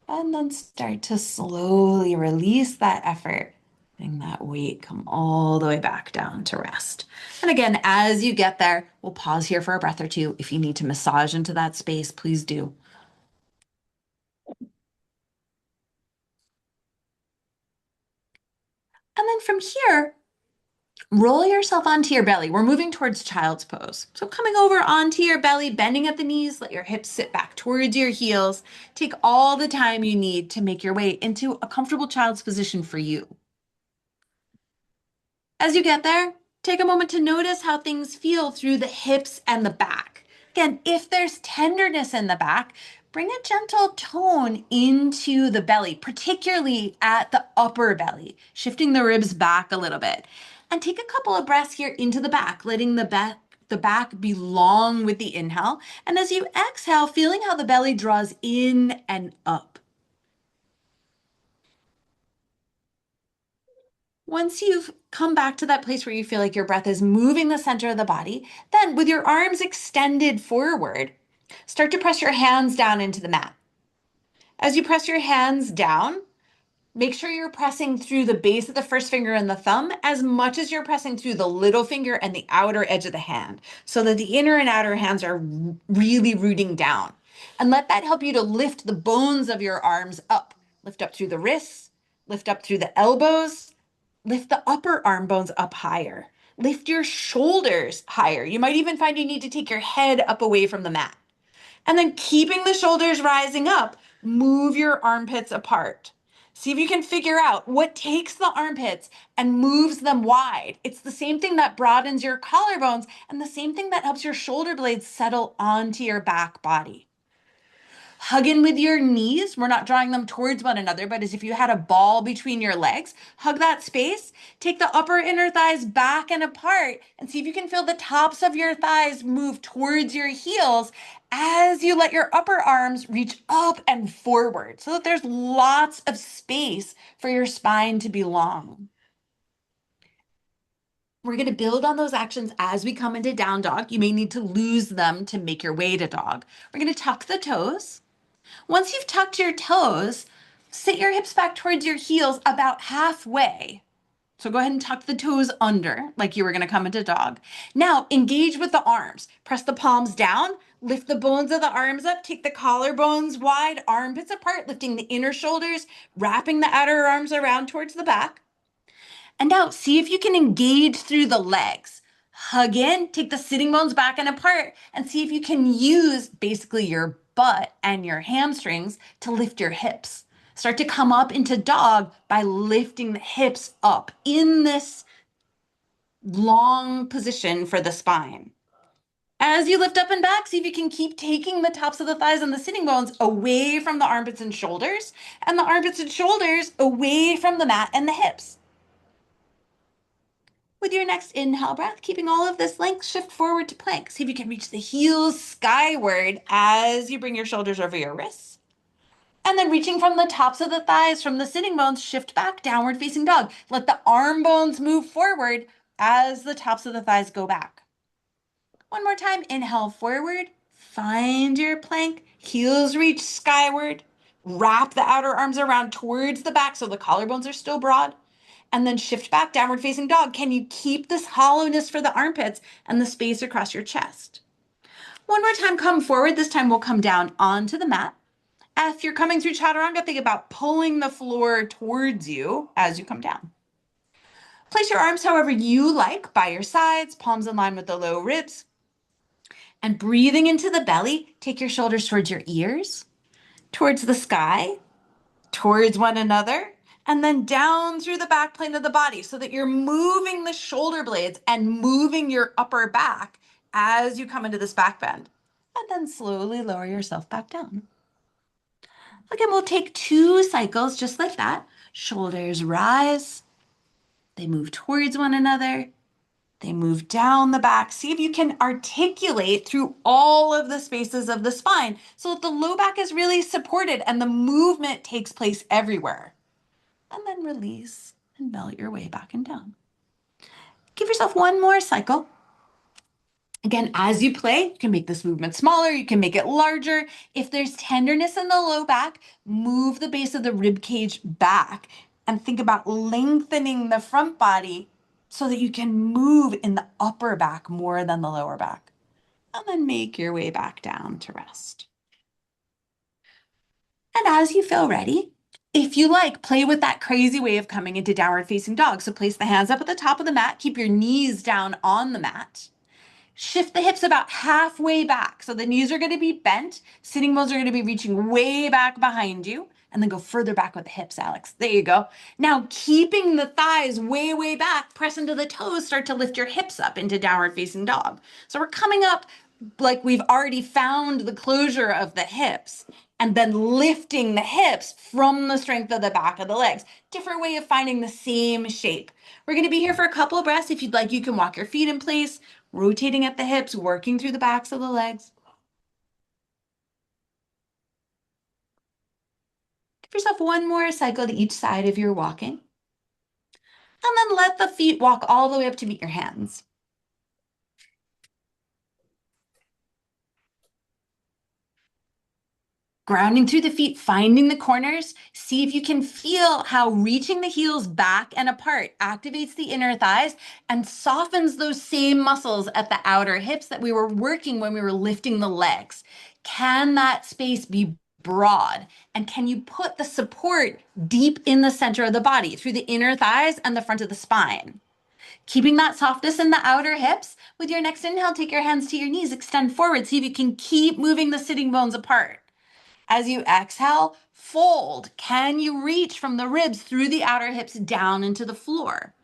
And then start to slowly release that effort, letting that weight come all the way back down to rest. And again, as you get there, we'll pause here for a breath or two. If you need to massage into that space, please do. And then from here, roll yourself onto your belly. We're moving towards child's pose. So coming over onto your belly, bending at the knees, let your hips sit back towards your heels. Take all the time you need to make your way into a comfortable child's position for you. As you get there, take a moment to notice how things feel through the hips and the back. Again, if there's tenderness in the back, bring a gentle tone into the belly, particularly at the upper belly, shifting the ribs back a little bit. And take a couple of breaths here into the back, letting the back belong with the inhale. And as you exhale, feeling how the belly draws in and up. Once you've come back to that place where you feel like your breath is moving the center of the body, then with your arms extended forward, start to press your hands down into the mat. As you press your hands down, make sure you're pressing through the base of the first finger and the thumb as much as you're pressing through the little finger and the outer edge of the hand, so that the inner and outer hands are really rooting down. And let that help you to lift the bones of your arms up. Lift up through the wrists, lift up through the elbows, lift the upper arm bones up higher. Lift your shoulders higher. You might even find you need to take your head up away from the mat. And then keeping the shoulders rising up, move your armpits apart. See if you can figure out what takes the armpits and moves them wide. It's the same thing that broadens your collarbones and the same thing that helps your shoulder blades settle onto your back body. Hug in with your knees. We're not drawing them towards one another, but as if you had a ball between your legs. Hug that space. Take the upper inner thighs back and apart and see if you can feel the tops of your thighs move towards your heels as you let your upper arms reach up and forward so that there's lots of space for your spine to belong. We're going to build on those actions as we come into down dog. You may need to lose them to make your way to dog. We're going to tuck the toes. Once you've tucked your toes, sit your hips back towards your heels about halfway. So go ahead and tuck the toes under like you were going to come into dog. Now engage with the arms. Press the palms down, lift the bones of the arms up, take the collarbones wide, armpits apart, lifting the inner shoulders, wrapping the outer arms around towards the back. And now see if you can engage through the legs. Hug in, take the sitting bones back and apart, and see if you can use basically your butt and your hamstrings to lift your hips. Start to come up into dog by lifting the hips up in this long position for the spine. As you lift up and back, see if you can keep taking the tops of the thighs and the sitting bones away from the armpits and shoulders, and the armpits and shoulders away from the mat and the hips. With your next inhale breath, keeping all of this length, shift forward to plank. See if you can reach the heels skyward as you bring your shoulders over your wrists. And then reaching from the tops of the thighs, from the sitting bones, shift back, downward facing dog. Let the arm bones move forward as the tops of the thighs go back. One more time, inhale forward, find your plank, heels reach skyward, wrap the outer arms around towards the back so the collarbones are still broad, and then shift back, downward facing dog. Can you keep this hollowness for the armpits and the space across your chest? One more time, come forward. This time we'll come down onto the mat. If you're coming through chaturanga, think about pulling the floor towards you as you come down. Place your arms however you like, by your sides, palms in line with the low ribs. And breathing into the belly, take your shoulders towards your ears, towards the sky, towards one another, and then down through the back plane of the body so that you're moving the shoulder blades and moving your upper back as you come into this back bend. And then slowly lower yourself back down. Again, we'll take 2 cycles just like that. Shoulders rise, they move towards one another, they move down the back. See if you can articulate through all of the spaces of the spine so that the low back is really supported and the movement takes place everywhere. And then release and melt your way back and down. Give yourself one more cycle. Again, as you play, you can make this movement smaller, you can make it larger. If there's tenderness in the low back, move the base of the rib cage back and think about lengthening the front body so that you can move in the upper back more than the lower back. And then make your way back down to rest. And as you feel ready, if you like, play with that crazy way of coming into downward facing dog. So place the hands up at the top of the mat, keep your knees down on the mat. Shift the hips about halfway back. So the knees are going to be bent. Sitting bones are going to be reaching way back behind you. And then go further back with the hips, Alex. There you go. Now, keeping the thighs way, way back, press into the toes, start to lift your hips up into downward facing dog. So we're coming up like we've already found the closure of the hips and then lifting the hips from the strength of the back of the legs. Different way of finding the same shape. We're going to be here for a couple of breaths. If you'd like, you can walk your feet in place, rotating at the hips, working through the backs of the legs. Give yourself one more cycle to each side if you're walking. And then let the feet walk all the way up to meet your hands. Grounding through the feet, finding the corners. See if you can feel how reaching the heels back and apart activates the inner thighs and softens those same muscles at the outer hips that we were working when we were lifting the legs. Can that space be broad? And can you put the support deep in the center of the body through the inner thighs and the front of the spine? Keeping that softness in the outer hips. With your next inhale, take your hands to your knees, extend forward. See if you can keep moving the sitting bones apart. As you exhale, fold. Can you reach from the ribs through the outer hips down into the floor?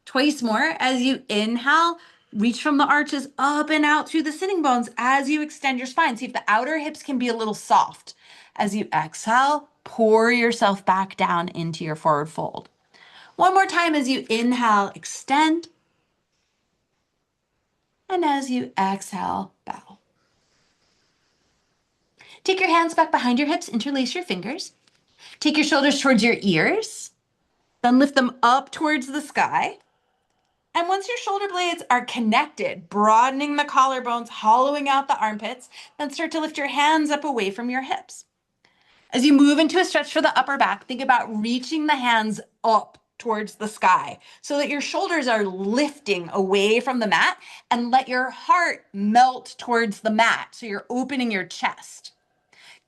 Twice more. As you inhale, reach from the arches up and out through the sitting bones as you extend your spine. See if the outer hips can be a little soft. As you exhale, pour yourself back down into your forward fold. One more time as you inhale, extend. And as you exhale, bow. Take your hands back behind your hips, interlace your fingers. Take your shoulders towards your ears, then lift them up towards the sky. And once your shoulder blades are connected, broadening the collarbones, hollowing out the armpits, then start to lift your hands up away from your hips. As you move into a stretch for the upper back, think about reaching the hands up towards the sky so that your shoulders are lifting away from the mat, and let your heart melt towards the mat so you're opening your chest.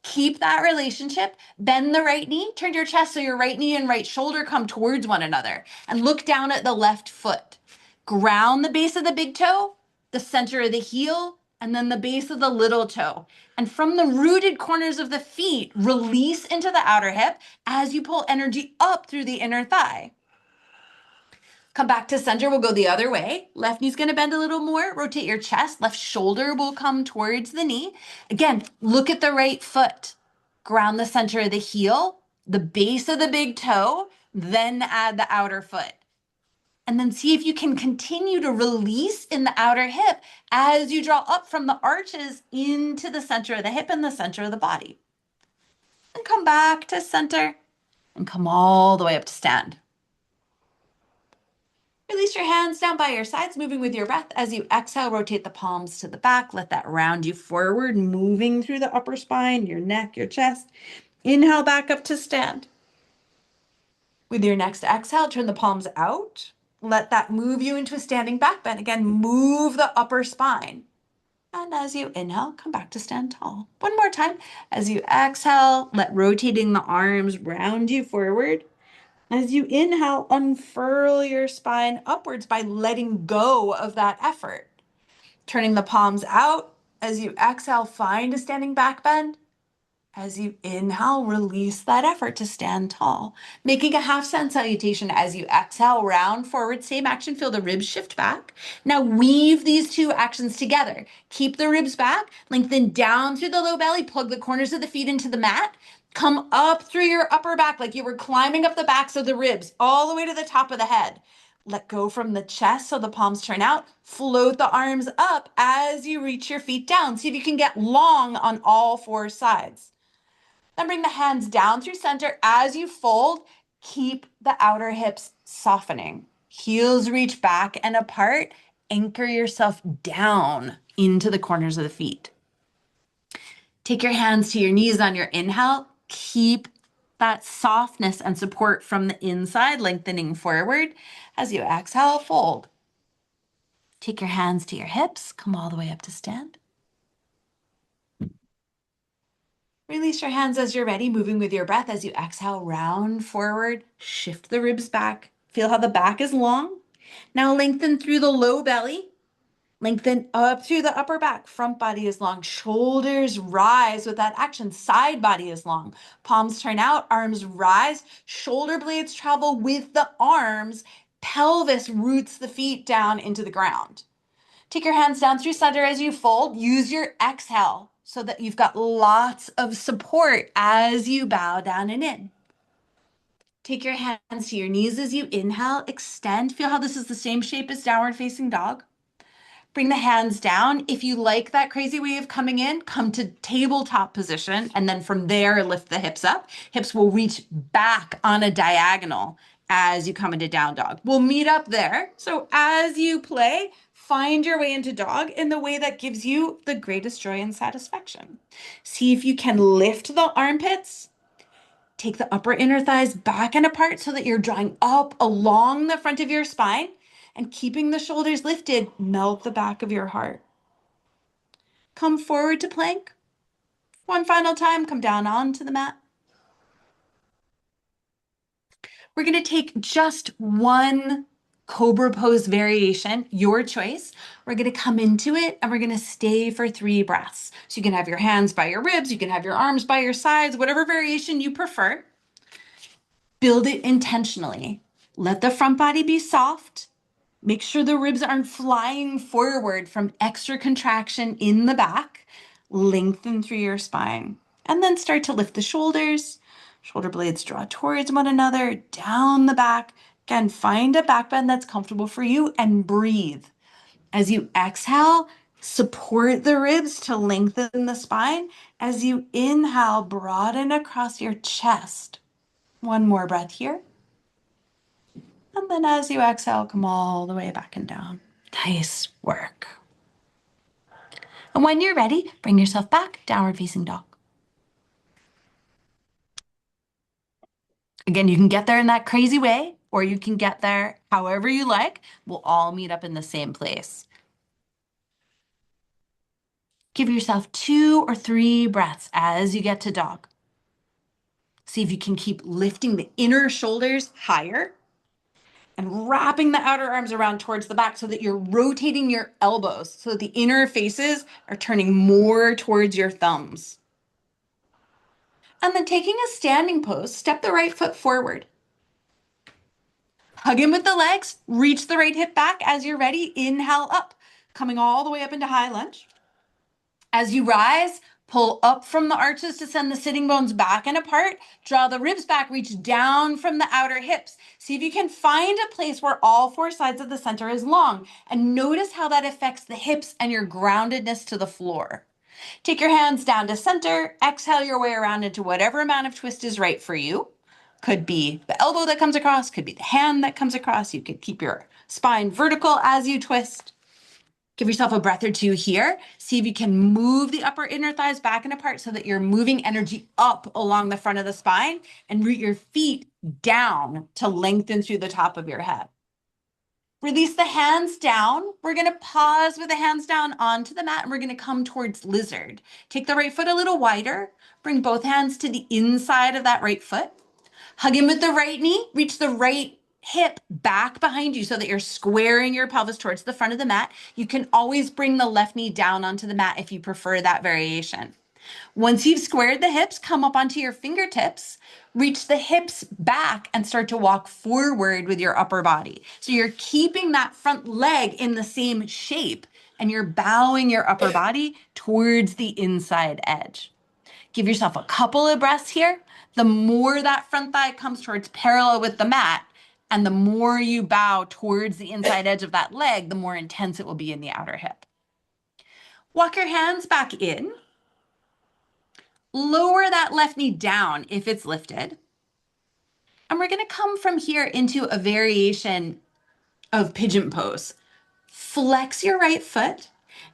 Keep that relationship. Bend the right knee, turn your chest so your right knee and right shoulder come towards one another, and look down at the left foot. Ground the base of the big toe, the center of the heel, and then the base of the little toe. And from the rooted corners of the feet, release into the outer hip as you pull energy up through the inner thigh. Come back to center, we'll go the other way. Left knee's gonna bend a little more, rotate your chest, left shoulder will come towards the knee. Again, look at the right foot. Ground the center of the heel, the base of the big toe, then add the outer foot. And then see if you can continue to release in the outer hip as you draw up from the arches into the center of the hip and the center of the body. And come back to center and come all the way up to stand. Release your hands down by your sides, moving with your breath. As you exhale, rotate the palms to the back. Let that round you forward, moving through the upper spine, your neck, your chest. Inhale back up to stand. With your next exhale, turn the palms out. Let that move you into a standing back bend. Again, move the upper spine. And as you inhale, come back to stand tall. One more time. As you exhale, let rotating the arms round you forward. As you inhale, unfurl your spine upwards by letting go of that effort. Turning the palms out. As you exhale, find a standing back bend. As you inhale, release that effort to stand tall. Making a half sun salutation as you exhale, round forward, same action, feel the ribs shift back. Now weave these two actions together. Keep the ribs back, lengthen down through the low belly, plug the corners of the feet into the mat. Come up through your upper back like you were climbing up the backs of the ribs, all the way to the top of the head. Let go from the chest so the palms turn out. Float the arms up as you reach your feet down. See if you can get long on all four sides. Then bring the hands down through center as you fold. Keep the outer hips softening. Heels reach back and apart. Anchor yourself down into the corners of the feet. Take your hands to your knees on your inhale. Keep that softness and support from the inside, lengthening forward. As you exhale, fold. Take your hands to your hips. Come all the way up to stand. Release your hands as you're ready, moving with your breath. As you exhale, round forward, shift the ribs back. Feel how the back is long. Now lengthen through the low belly. Lengthen up through the upper back. Front body is long. Shoulders rise with that action. Side body is long. Palms turn out, arms rise. Shoulder blades travel with the arms. Pelvis roots the feet down into the ground. Take your hands down through center as you fold. Use your exhale so that you've got lots of support as you bow down and in. Take your hands to your knees as you inhale, extend. Feel how this is the same shape as downward facing dog. Bring the hands down. If you like that crazy way of coming in, come to tabletop position, and then from there, lift the hips up. Hips will reach back on a diagonal as you come into down dog. We'll meet up there. So as you play, find your way into dog in the way that gives you the greatest joy and satisfaction. See if you can lift the armpits. Take the upper inner thighs back and apart so that you're drawing up along the front of your spine, and keeping the shoulders lifted, melt the back of your heart. Come forward to plank. One final time, come down onto the mat. We're going to take just one cobra pose variation, your choice. We're going to come into it and we're going to stay for 3 breaths. So you can have your hands by your ribs, you can have your arms by your sides, whatever variation you prefer. Build it intentionally. Let the front body be soft. Make sure the ribs aren't flying forward from extra contraction in the back. Lengthen through your spine. And then start to lift the shoulders. Shoulder blades draw towards one another, down the back. Again, find a back bend that's comfortable for you and breathe. As you exhale, support the ribs to lengthen the spine. As you inhale, broaden across your chest. One more breath here. And then as you exhale, come all the way back and down. Nice work. And when you're ready, bring yourself back, downward facing dog. Again, you can get there in that crazy way, or you can get there however you like. We'll all meet up in the same place. Give yourself 2 or 3 breaths as you get to dog. See if you can keep lifting the inner shoulders higher and wrapping the outer arms around towards the back so that you're rotating your elbows so that the inner faces are turning more towards your thumbs. And then taking a standing pose, step the right foot forward. Hug in with the legs, reach the right hip back as you're ready. Inhale up, coming all the way up into high lunge. As you rise, pull up from the arches to send the sitting bones back and apart. Draw the ribs back, reach down from the outer hips. See if you can find a place where all 4 sides of the center is long. And notice how that affects the hips and your groundedness to the floor. Take your hands down to center. Exhale your way around into whatever amount of twist is right for you. Could be the elbow that comes across, could be the hand that comes across. You could keep your spine vertical as you twist. Give yourself a breath or 2 here. See if you can move the upper inner thighs back and apart so that you're moving energy up along the front of the spine and root your feet down to lengthen through the top of your head. Release the hands down. We're going to pause with the hands down onto the mat and we're going to come towards lizard. Take the right foot a little wider. Bring both hands to the inside of that right foot. Hug in with the right knee. Reach the right hip back behind you so that you're squaring your pelvis towards the front of the mat. You can always bring the left knee down onto the mat if you prefer that variation. Once you've squared the hips, come up onto your fingertips, reach the hips back and start to walk forward with your upper body. So you're keeping that front leg in the same shape and you're bowing your upper body towards the inside edge. Give yourself a couple of breaths here. The more that front thigh comes towards parallel with the mat, and the more you bow towards the inside edge of that leg, the more intense it will be in the outer hip. Walk your hands back in. Lower that left knee down if it's lifted. And we're going to come from here into a variation of pigeon pose. Flex your right foot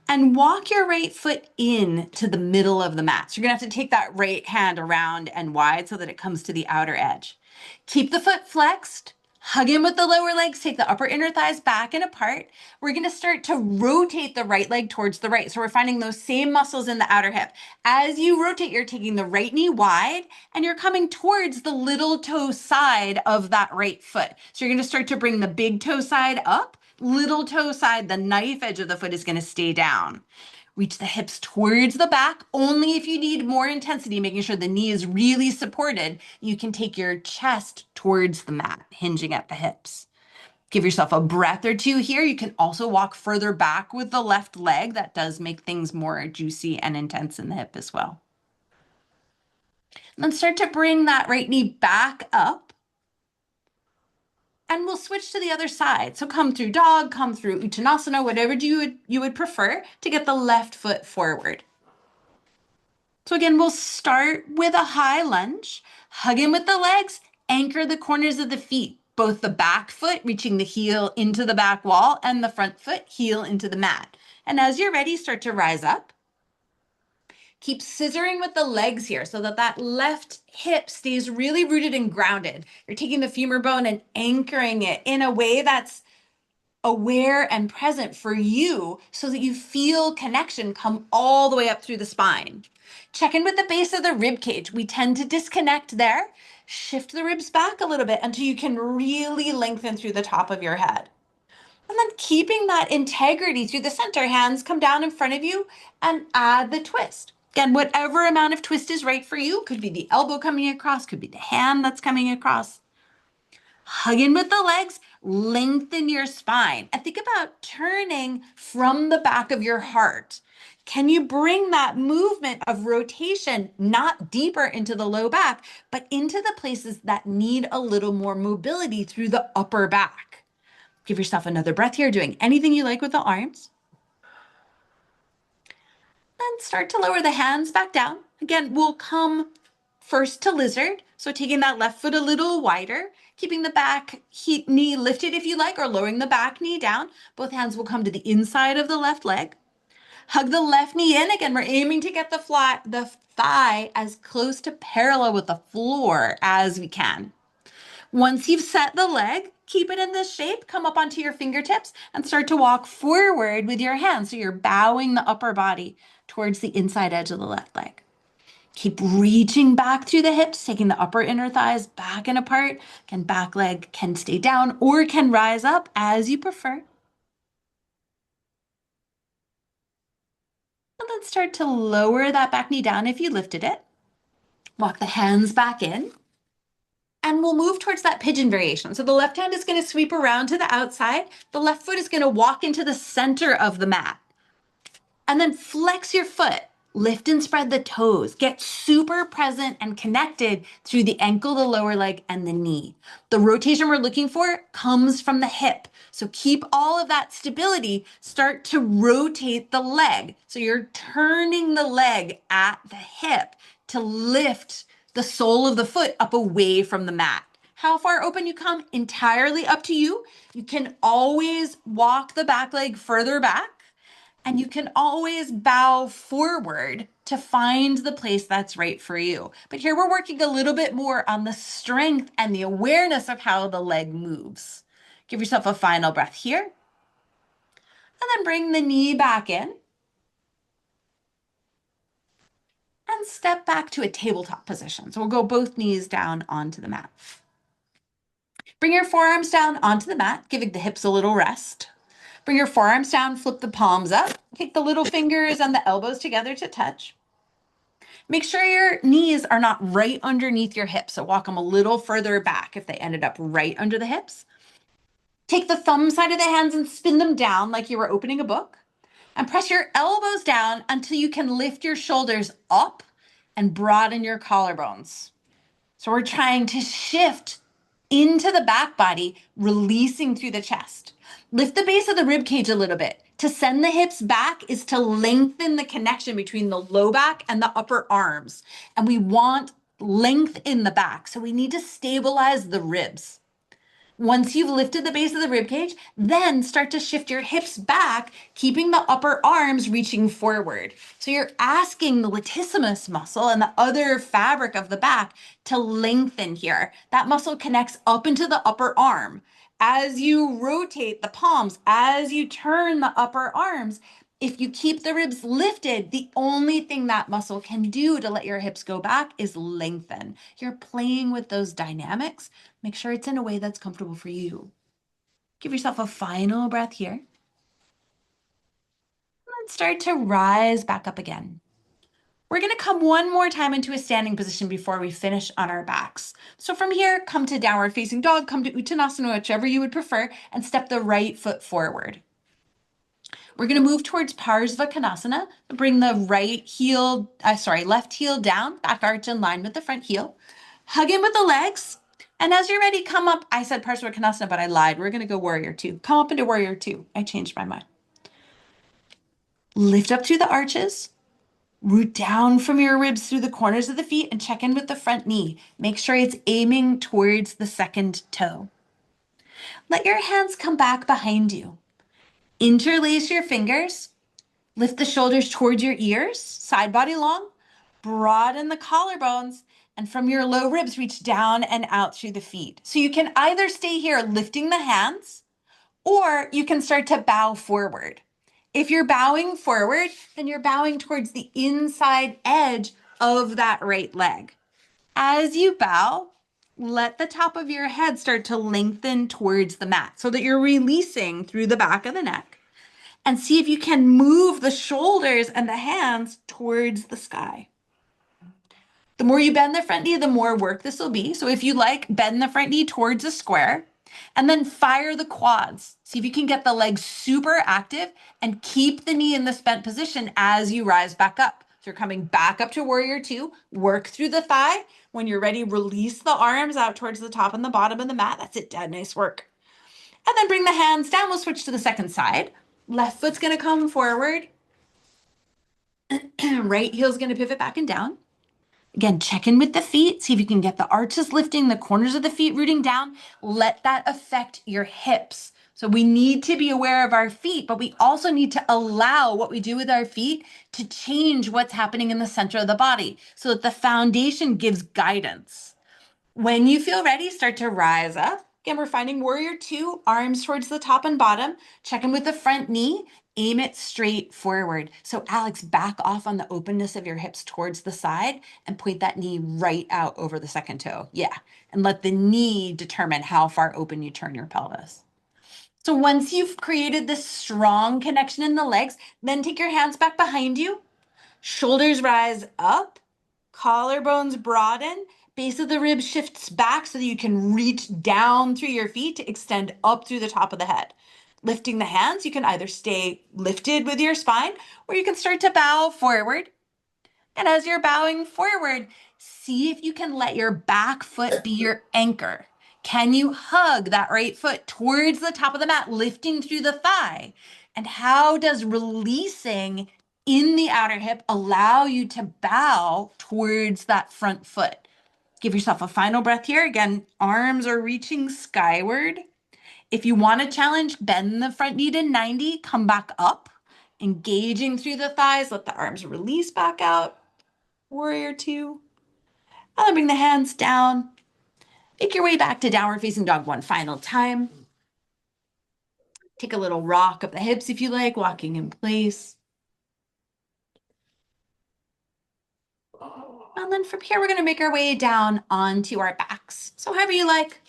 and walk your right foot in to the middle of the mat. So you're gonna have to take that right hand around and wide so that it comes to the outer edge. Keep the foot flexed, hug in with the lower legs, take the upper inner thighs back and apart. We're gonna start to rotate the right leg towards the right. So we're finding those same muscles in the outer hip. As you rotate, you're taking the right knee wide and you're coming towards the little toe side of that right foot. So you're gonna start to bring the big toe side up. Little toe side, the knife edge of the foot is going to stay down. Reach the hips towards the back. Only if you need more intensity, making sure the knee is really supported, you can take your chest towards the mat, hinging at the hips. Give yourself a breath or 2 here. You can also walk further back with the left leg. That does make things more juicy and intense in the hip as well. And then start to bring that right knee back up. And we'll switch to the other side. So come through dog, come through Uttanasana, whatever you would prefer to get the left foot forward. So again, we'll start with a high lunge, hug in with the legs, anchor the corners of the feet, both the back foot reaching the heel into the back wall and the front foot heel into the mat. And as you're ready, start to rise up. Keep scissoring with the legs here so that that left hip stays really rooted and grounded. You're taking the femur bone and anchoring it in a way that's aware and present for you so that you feel connection come all the way up through the spine. Check in with the base of the rib cage. We tend to disconnect there. Shift the ribs back a little bit until you can really lengthen through the top of your head. And then keeping that integrity through the center, hands come down in front of you and add the twist. Again, whatever amount of twist is right for you, could be the elbow coming across, could be the hand that's coming across. Hug in with the legs, lengthen your spine, and think about turning from the back of your heart. Can you bring that movement of rotation not deeper into the low back, but into the places that need a little more mobility through the upper back? Give yourself another breath here, doing anything you like with the arms. Then start to lower the hands back down. Again, we'll come first to lizard. So taking that left foot a little wider, keeping the back knee lifted if you like, or lowering the back knee down. Both hands will come to the inside of the left leg. Hug the left knee in. Again, we're aiming to get the thigh as close to parallel with the floor as we can. Once you've set the leg, keep it in this shape, come up onto your fingertips and start to walk forward with your hands. So you're bowing the upper body towards the inside edge of the left leg. Keep reaching back through the hips, taking the upper inner thighs back and apart. Again, back leg can stay down or can rise up as you prefer. And then start to lower that back knee down if you lifted it. Walk the hands back in. And we'll move towards that pigeon variation. So the left hand is going to sweep around to the outside. The left foot is going to walk into the center of the mat. And then flex your foot. Lift and spread the toes. Get super present and connected through the ankle, the lower leg, and the knee. The rotation we're looking for comes from the hip. So keep all of that stability. Start to rotate the leg. So you're turning the leg at the hip to lift the sole of the foot up away from the mat. How far open you come, entirely up to you. You can always walk the back leg further back. And you can always bow forward to find the place that's right for you. But here we're working a little bit more on the strength and the awareness of how the leg moves. Give yourself a final breath here. And then bring the knee back in. And step back to a tabletop position. So we'll go both knees down onto the mat. Bring your forearms down onto the mat, giving the hips a little rest. Bring your forearms down, flip the palms up, kick the little fingers and the elbows together to touch. Make sure your knees are not right underneath your hips, so walk them a little further back if they ended up right under the hips. Take the thumb side of the hands and spin them down like you were opening a book. And press your elbows down until you can lift your shoulders up and broaden your collarbones. So we're trying to shift into the back body, releasing through the chest. Lift the base of the rib cage a little bit. To send the hips back is to lengthen the connection between the low back and the upper arms. And we want length in the back. So we need to stabilize the ribs. Once you've lifted the base of the rib cage, then start to shift your hips back, keeping the upper arms reaching forward. So you're asking the latissimus muscle and the other fabric of the back to lengthen here. That muscle connects up into the upper arm. As you rotate the palms, as you turn the upper arms, if you keep the ribs lifted, the only thing that muscle can do to let your hips go back is lengthen. You're playing with those dynamics. Make sure it's in a way that's comfortable for you. Give yourself a final breath here. And then start to rise back up again. We're going to come one more time into a standing position before we finish on our backs. So from here, come to downward facing dog, come to Uttanasana, whichever you would prefer, and step the right foot forward. We're going to move towards Parsvakonasana. Bring the left heel down, back arch in line with the front heel. Hug in with the legs. And as you're ready, come up. I said Parsvakonasana, but I lied. We're going to go Warrior Two. Come up into Warrior Two. I changed my mind. Lift up through the arches. Root down from your ribs through the corners of the feet and check in with the front knee. Make sure it's aiming towards the second toe. Let your hands come back behind you. Interlace your fingers. Lift the shoulders towards your ears, side body long. Broaden the collarbones. And from your low ribs, reach down and out through the feet. So you can either stay here lifting the hands, or you can start to bow forward. If you're bowing forward, then you're bowing towards the inside edge of that right leg. As you bow, let the top of your head start to lengthen towards the mat so that you're releasing through the back of the neck. And see if you can move the shoulders and the hands towards the sky. The more you bend the front knee, the more work this will be. So if you like, bend the front knee towards a square and then fire the quads. See if you can get the legs super active and keep the knee in this bent position as you rise back up. So you're coming back up to Warrior Two, work through the thigh. When you're ready, release the arms out towards the top and the bottom of the mat. That's it, Dad, nice work. And then bring the hands down. We'll switch to the second side. Left foot's gonna come forward. Right heel's gonna pivot back and down. Again, check in with the feet. See if you can get the arches lifting, the corners of the feet rooting down. Let that affect your hips. So we need to be aware of our feet, but we also need to allow what we do with our feet to change what's happening in the center of the body so that the foundation gives guidance. When you feel ready, start to rise up. Again, we're finding warrior two, arms towards the top and bottom. Check in with the front knee. Aim it straight forward. So Alex, back off on the openness of your hips towards the side and point that knee right out over the second toe. Yeah. And let the knee determine how far open you turn your pelvis. So once you've created this strong connection in the legs, then take your hands back behind you. Shoulders rise up, collarbones broaden, base of the ribs shifts back so that you can reach down through your feet to extend up through the top of the head. Lifting the hands, you can either stay lifted with your spine or you can start to bow forward. And as you're bowing forward, see if you can let your back foot be your anchor. Can you hug that right foot towards the top of the mat, lifting through the thigh? And how does releasing in the outer hip allow you to bow towards that front foot? Give yourself a final breath here. Again, arms are reaching skyward. If you want to challenge, bend the front knee to 90, come back up, engaging through the thighs, let the arms release back out. Warrior two. And then bring the hands down. Make your way back to downward facing dog one final time. Take a little rock of the hips if you like, walking in place. And then from here, we're going to make our way down onto our backs. So however you like,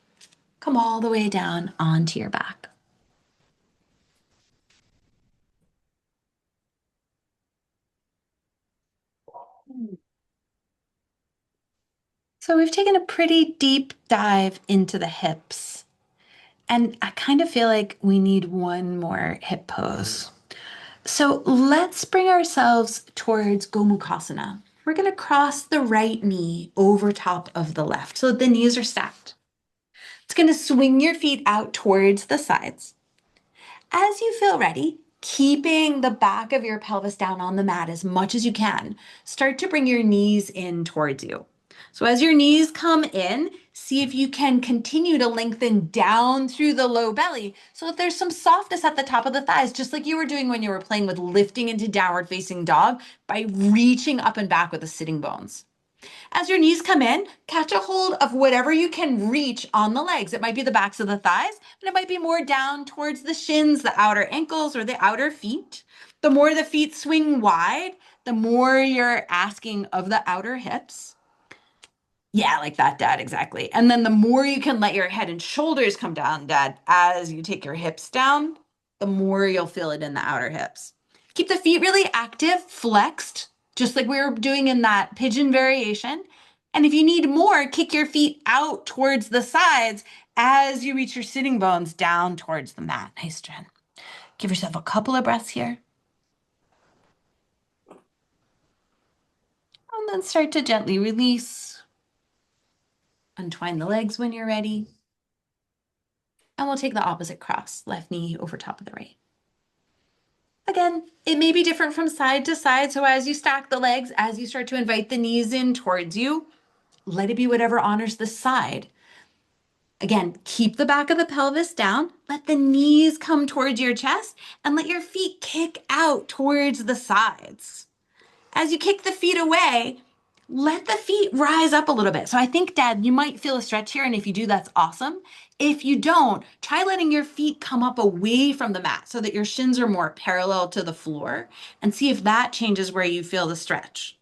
come all the way down onto your back. So we've taken a pretty deep dive into the hips. And I kind of feel like we need one more hip pose. So let's bring ourselves towards Gomukhasana. We're going to cross the right knee over top of the left so the knees are stacked. It's going to swing your feet out towards the sides. As you feel ready, keeping the back of your pelvis down on the mat as much as you can, start to bring your knees in towards you. So as your knees come in, see if you can continue to lengthen down through the low belly so that there's some softness at the top of the thighs, just like you were doing when you were playing with lifting into downward facing dog by reaching up and back with the sitting bones. As your knees come in, catch a hold of whatever you can reach on the legs. It might be the backs of the thighs, and it might be more down towards the shins, the outer ankles, or the outer feet. The more the feet swing wide, the more you're asking of the outer hips. Yeah, like that, Dad, exactly. And then the more you can let your head and shoulders come down, Dad, as you take your hips down, the more you'll feel it in the outer hips. Keep the feet really active, flexed, just like we were doing in that pigeon variation. And if you need more, kick your feet out towards the sides as you reach your sitting bones down towards the mat. Nice, Jen. Give yourself a couple of breaths here. And then start to gently release. Untwine the legs when you're ready. And we'll take the opposite cross, left knee over top of the right. Again, it may be different from side to side. So as you stack the legs, as you start to invite the knees in towards you, let it be whatever honors the side. Again, keep the back of the pelvis down, let the knees come towards your chest, and let your feet kick out towards the sides. As you kick the feet away, let the feet rise up a little bit. So I think, Dad, you might feel a stretch here. And if you do, that's awesome. If you don't, try letting your feet come up away from the mat so that your shins are more parallel to the floor and see if that changes where you feel the stretch.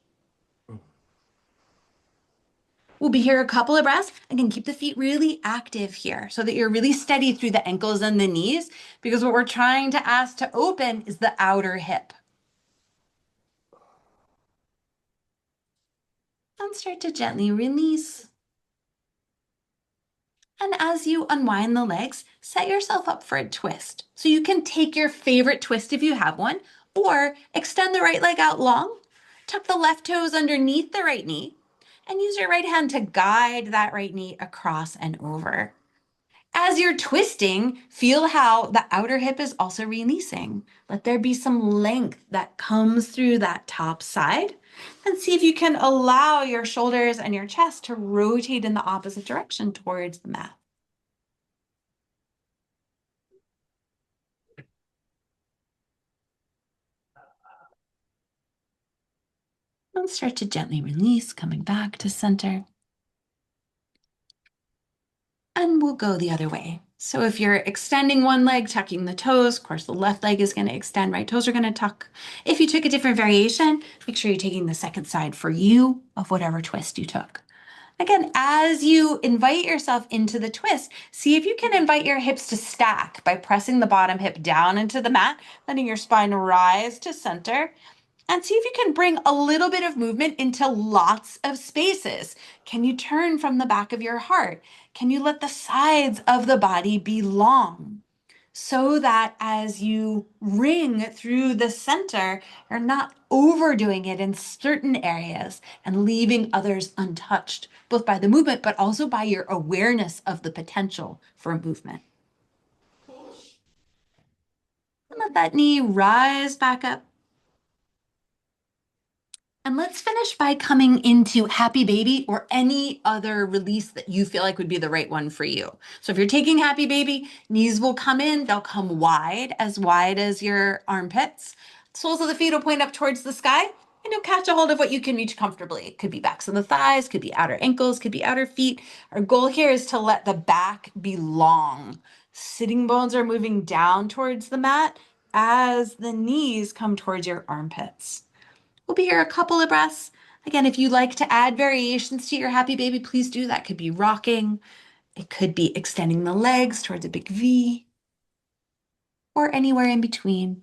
We'll be here a couple of breaths. Again, keep the feet really active here so that you're really steady through the ankles and the knees, because what we're trying to ask to open is the outer hip. And start to gently release. And as you unwind the legs, set yourself up for a twist. So you can take your favorite twist if you have one, or extend the right leg out long, tuck the left toes underneath the right knee, and use your right hand to guide that right knee across and over. As you're twisting, feel how the outer hip is also releasing. Let there be some length that comes through that top side. And see if you can allow your shoulders and your chest to rotate in the opposite direction towards the mat. And start to gently release, coming back to center. And we'll go the other way. So if you're extending one leg, tucking the toes, of course, the left leg is going to extend, right toes are going to tuck. If you took a different variation, make sure you're taking the second side for you of whatever twist you took. Again, as you invite yourself into the twist, see if you can invite your hips to stack by pressing the bottom hip down into the mat, letting your spine rise to center. And see if you can bring a little bit of movement into lots of spaces. Can you turn from the back of your heart? Can you let the sides of the body be long? So that as you ring through the center, you're not overdoing it in certain areas and leaving others untouched, both by the movement, but also by your awareness of the potential for movement. And let that knee rise back up. And let's finish by coming into Happy Baby or any other release that you feel like would be the right one for you. So if you're taking Happy Baby, knees will come in, they'll come wide as your armpits. Soles of the feet will point up towards the sky, and you'll catch a hold of what you can reach comfortably. It could be backs of the thighs, could be outer ankles, could be outer feet. Our goal here is to let the back be long. Sitting bones are moving down towards the mat as the knees come towards your armpits. We'll be here a couple of breaths. Again, if you'd like to add variations to your Happy Baby, please do. That could be rocking. It could be extending the legs towards a big V or anywhere in between.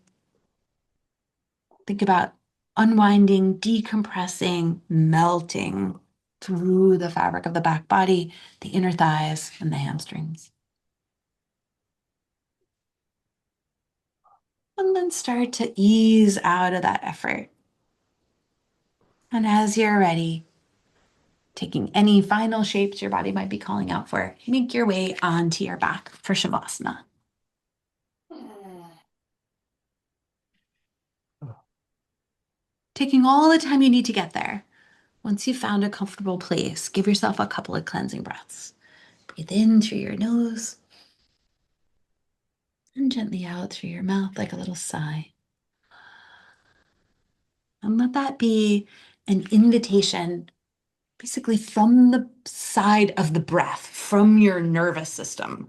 Think about unwinding, decompressing, melting through the fabric of the back body, the inner thighs, and the hamstrings. And then start to ease out of that effort. And as you're ready, taking any final shapes your body might be calling out for, make your way onto your back for Shavasana. Taking all the time you need to get there. Once you've found a comfortable place, give yourself a couple of cleansing breaths. Breathe in through your nose and gently out through your mouth like a little sigh. And let that be an invitation, basically from the side of the breath, from your nervous system,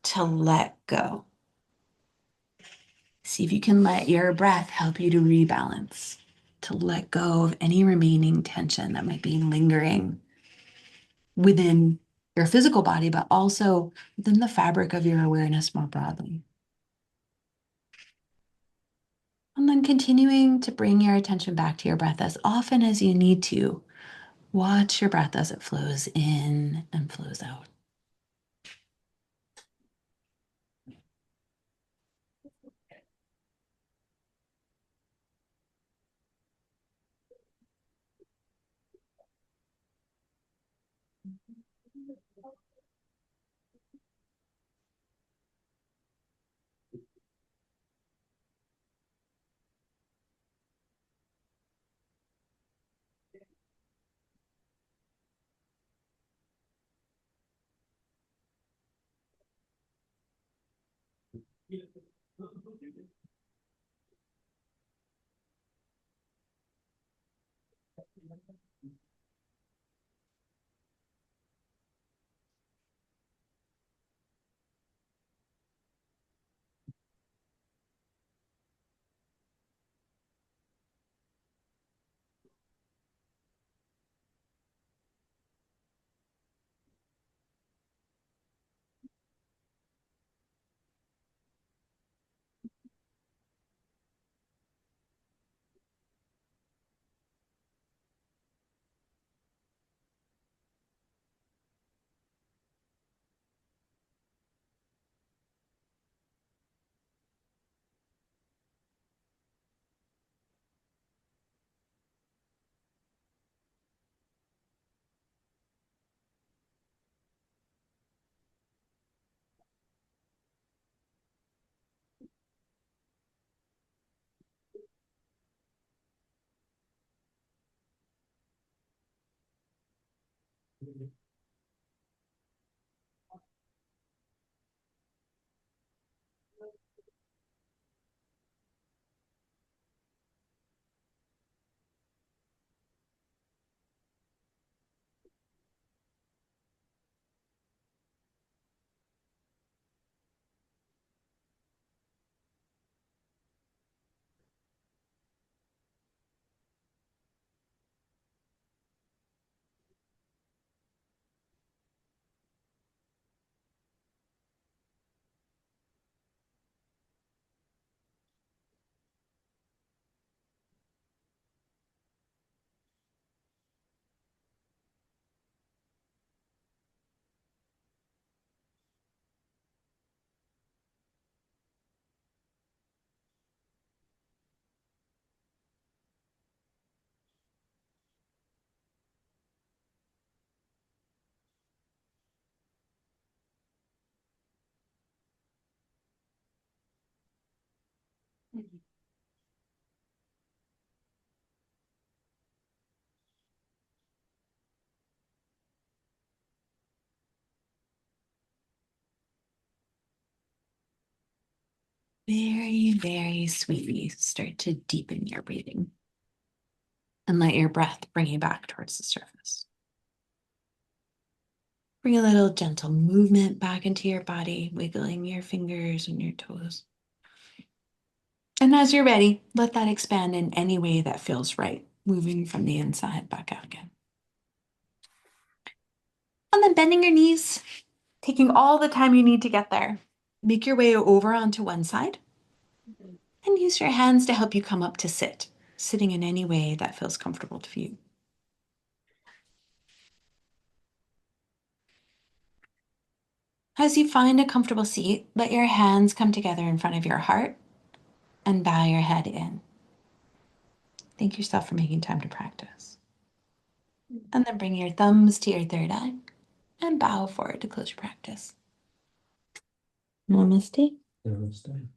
to let go. See if you can let your breath help you to rebalance, to let go of any remaining tension that might be lingering within your physical body, but also within the fabric of your awareness more broadly. And then continuing to bring your attention back to your breath as often as you need to. Watch your breath as it flows in and flows out. Very, very sweetly start to deepen your breathing and let your breath bring you back towards the surface. Bring a little gentle movement back into your body, wiggling your fingers and your toes. And as you're ready, let that expand in any way that feels right, moving from the inside back out again. And then bending your knees, taking all the time you need to get there. Make your way over onto one side and use your hands to help you come up to sit, sitting in any way that feels comfortable to you. As you find a comfortable seat, let your hands come together in front of your heart and bow your head in. Thank yourself for making time to practice. And then bring your thumbs to your third eye and bow forward to close your practice. Namaste. Namaste.